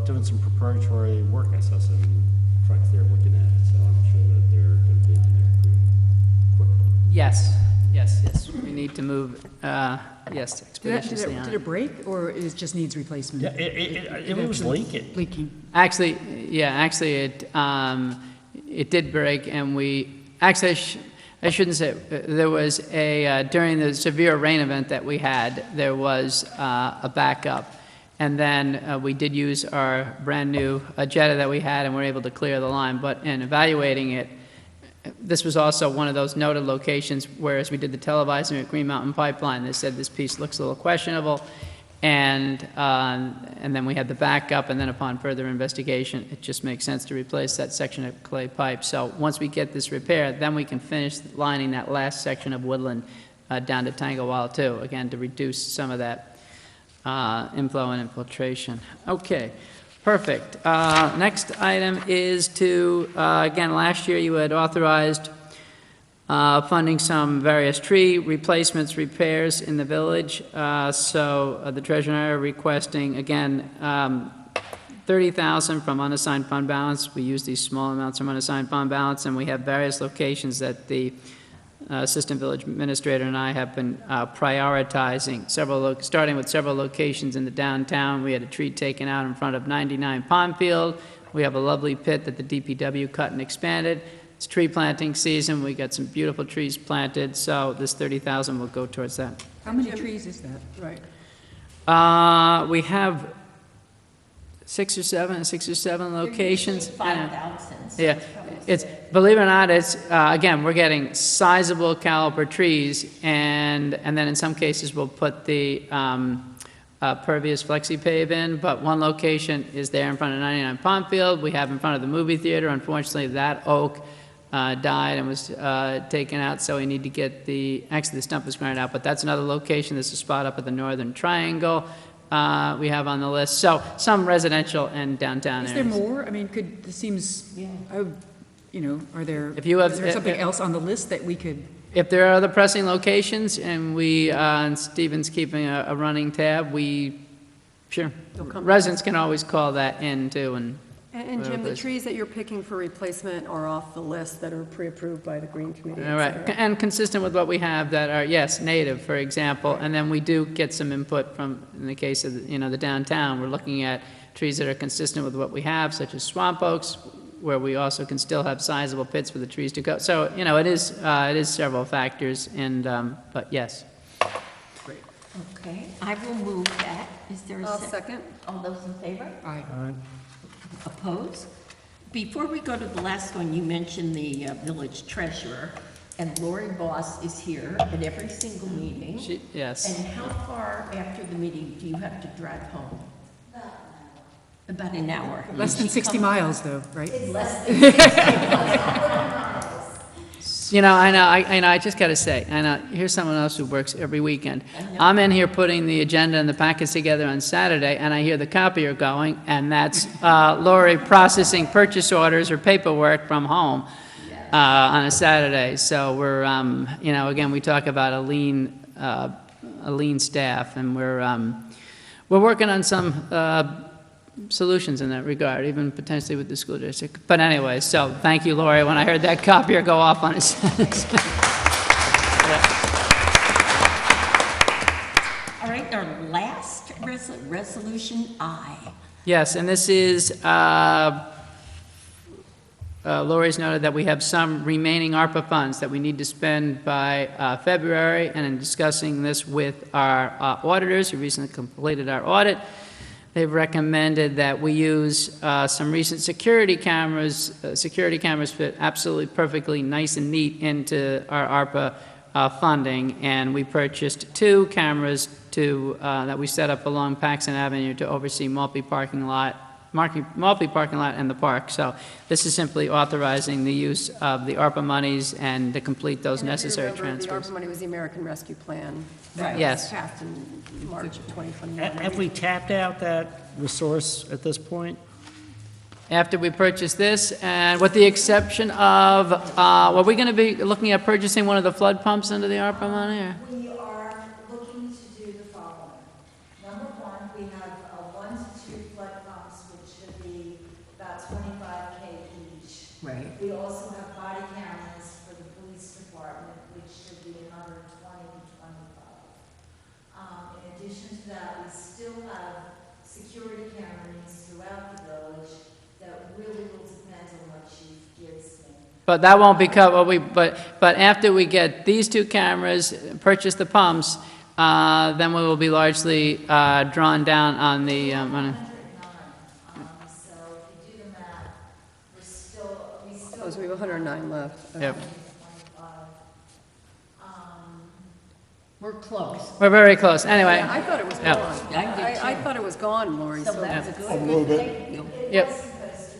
doing some preparatory work. I saw some trucks there looking at it, so I'm sure that they're going to be in there pretty quickly. Yes. We need to move, yes, expeditiously on Did it. it break, or it just needs replacement? Yeah, it was leaking. Leaking. Actually, it did break, and I shouldn't say, there was during the severe rain event that we had, there was a backup. And then we did use our brand-new Jetta that we had, and were able to clear the line. But in evaluating it, this was also one of those noted locations, whereas we did the televising at Green Mountain Pipeline, they said this piece looks a little questionable. And then we had the backup, and then upon further investigation, it just makes sense to replace that section of clay pipe. So once we get this repaired, then we can finish lining that last section of Woodland down to Tanglewild too, again, to reduce some of that inflow and infiltration. Okay, perfect. Next item is to, again, last year you had authorized funding some various tree replacements, repairs in the village. So the treasurer and I are requesting, again, $30,000 from unassigned fund balance. We use these small amounts from unassigned fund balance, and we have various locations that the Assistant Village Administrator and I have been prioritizing, starting with several locations in the downtown. We had a tree taken out in front of 99 Pondfield. We have a lovely pit that the DPW cut and expanded. It's tree planting season. We got some beautiful trees planted, so this $30,000 will go towards that. How many trees is that? Right. We have six or seven locations. 5,000. Yeah, it's, believe it or not, it's, again, we're getting sizable caliper trees, and then in some cases, we'll put the pervious flexi-pave in, but one location is there in front of 99 Pondfield. We have in front of the movie theater. Unfortunately, that oak died and was taken out, so we need to get actually the stump is ground out, but that's another location. There's a spot up at the northern triangle we have on the list. So some residential and downtown Is areas. there more? I mean, is there, are there, If you have- is there something else on the list that we could? If there are other pressing locations, and and Stephen's keeping a running tab, sure. Residents can always call that in too, And Jim, the Please. trees that you're picking for replacement are off the list that are pre-approved by the Green Committee. et all right, cetera. and consistent with what we have that are, yes, native, for example, and then we do get some input from, in the case of, the downtown, we're looking at trees that are consistent with what we have, such as swamp oaks, where we also can still have sizable pits for the trees to go. So, it is several factors, and, but yes. Okay, I will move that. Is there a I'll second? second. All those in favor? Aye. Opposed? Before we go to the last one, you mentioned the village treasurer, and Lori Boss is here at every single meeting. Yes. And how far after the meeting do you have to drive home? About an hour. Less than 60 miles, though, right? You know, I just got to say, here's someone else who works every weekend. I'm in here putting the agenda and the packets together on Saturday, and I hear the copier going, and that's Lori processing purchase orders or paperwork from home on a Saturday. So we're, you know, again, we talk about a lean staff, and we're working on some solutions in that regard, even potentially with the school district. But anyway, so thank you, Lori, when I heard that copier go off on his. All right, our last resolution, I. Yes, and this is, Lori's noted that we have some remaining ARPA funds that we need to spend by February, and in discussing this with our auditors, who recently completed our audit, they've recommended that we use some recent security cameras fit absolutely perfectly nice and neat into our ARPA funding, and we purchased 2 cameras that we set up along Paxton Avenue to oversee multi-parking lot and the park. So this is simply authorizing the use of the ARPA monies and to complete those necessary And if you remember, transfers. the ARPA money was the American Rescue Plan. Right. That was Yes. passed in March of 2021. Have we tapped out that resource at this point? After we purchase this, and with the exception of, are we going to be looking at purchasing one of the flood pumps under the ARPA money? Or? We are looking to do the following. Number one, we have 1 to 2 flood pumps, which should be about $25K each. Right. We also have body cameras for the police department, which should be another 20 to 25. In addition to that, we still have security cameras throughout the village that really will depend on what chief gives me. But that won't be covered, but after we get these 2 cameras, purchase the pumps, then we will be largely drawn down on the money. 109. So if you do the math, we still. Oh, so we have 109 left. Okay. Yep. 25. We're close. We're very close. Anyway, Yeah, I thought it was Yeah. gone. I did I too. thought it was gone, Lori. So So that's that's good. Thank you. yep.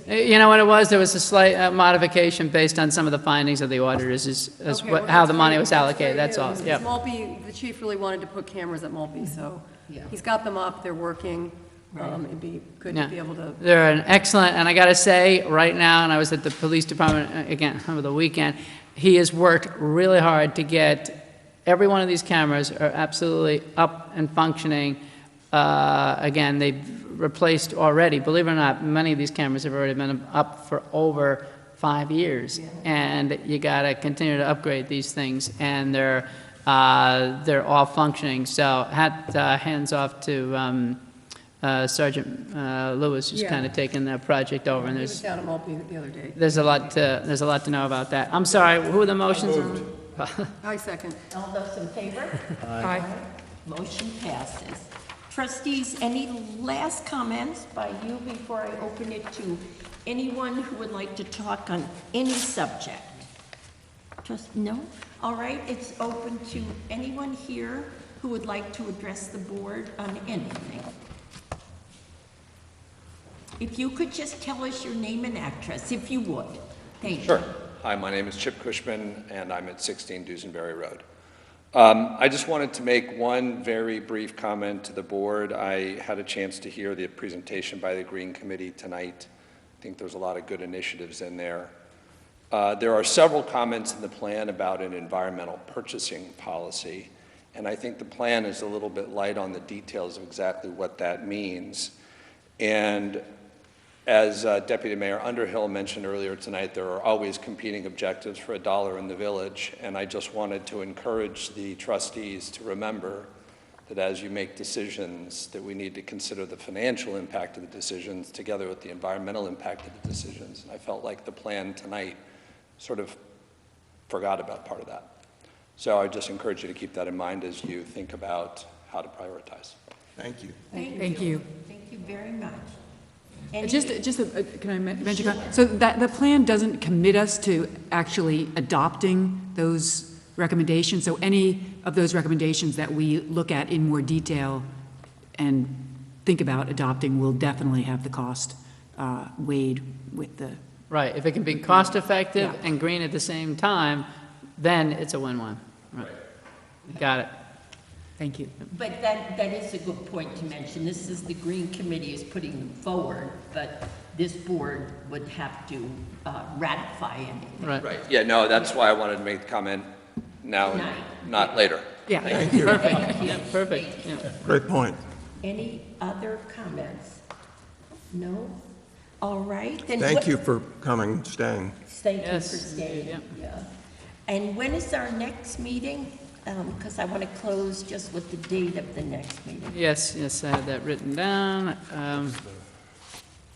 You know what it was? There was a slight modification based on some of the findings of the auditors as Okay, what, well, how that's the money great. was allocated, that's great all. news. Yep. Maltby, the chief really wanted to put cameras at Maltby, so Yeah. he's got them up, they're working. It'd be good Yeah. to be able to, They're an excellent, and I got to say, right now, and I was at the police department, again, over the weekend, he has worked really hard to get, every one of these cameras are absolutely up and functioning. Again, they've replaced already, believe it or not, many of these cameras have already been up for over 5 years. And you got to continue to upgrade these things, and they're all functioning. So hands off to Sergeant Lewis, who's Yeah. kind of taken that project over, and he was down at Maltby the other day. there's a lot to know about that. I'm sorry, who are the motions? I second. All those in favor? Aye. Motion passes. Trustees, any last comments by you before I open it to anyone who would like to talk on any subject? No? All right, it's open to anyone here who would like to address the board on anything. If you could just tell us your name and address, if you would. Thank you. Sure. Hi, my name is Chip Cushman, and I'm at 16 Dusenberry Road. I just wanted to make one very brief comment to the board. I had a chance to hear the presentation by the Green Committee tonight. I think there's a lot of good initiatives in there. There are several comments in the plan about an environmental purchasing policy, and I think the plan is a little bit light on the details of exactly what that means. And as Deputy Mayor Underhill mentioned earlier tonight, there are always competing objectives for a dollar in the village, and I just wanted to encourage the trustees to remember that as you make decisions, that we need to consider the financial impact of the decisions together with the environmental impact of the decisions. And I felt like the plan tonight sort of forgot about part of that. So I just encourage you to keep that in mind as you think about how to prioritize. Thank you. Thank you. Thank you very much. Can I mention, so that, the plan doesn't commit us to actually adopting those recommendations, so any of those recommendations that we look at in more detail and think about adopting will definitely have the cost weighed with the, Right, if it can be cost-effective Yeah. and green at the same time, then it's a win-win. Right. Got it. thank you. But that is a good point to mention. This is, the Green Committee is putting them forward, but this board would have to ratify anything. Right. Right, yeah, no, that's why I wanted to make the comment now and not later. Yeah. Perfect, yeah, perfect, yeah. Great point. Any other comments? No? All right, then. Thank you for coming and staying. Thank you for Yes, staying. yeah. Yeah. And when is our next meeting? Because I want to close just with the date of the next meeting. Yes, I had that written down.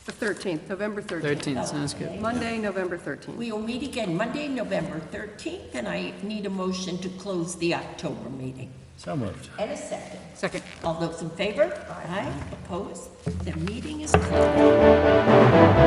The 13th, November 13th. 13th, sounds good. Monday, November 13th. We will meet again Monday, November 13th, and I need a motion to close the October meeting. So moved. And a second. Second. All those in favor? Aye. Opposed? The meeting is closed.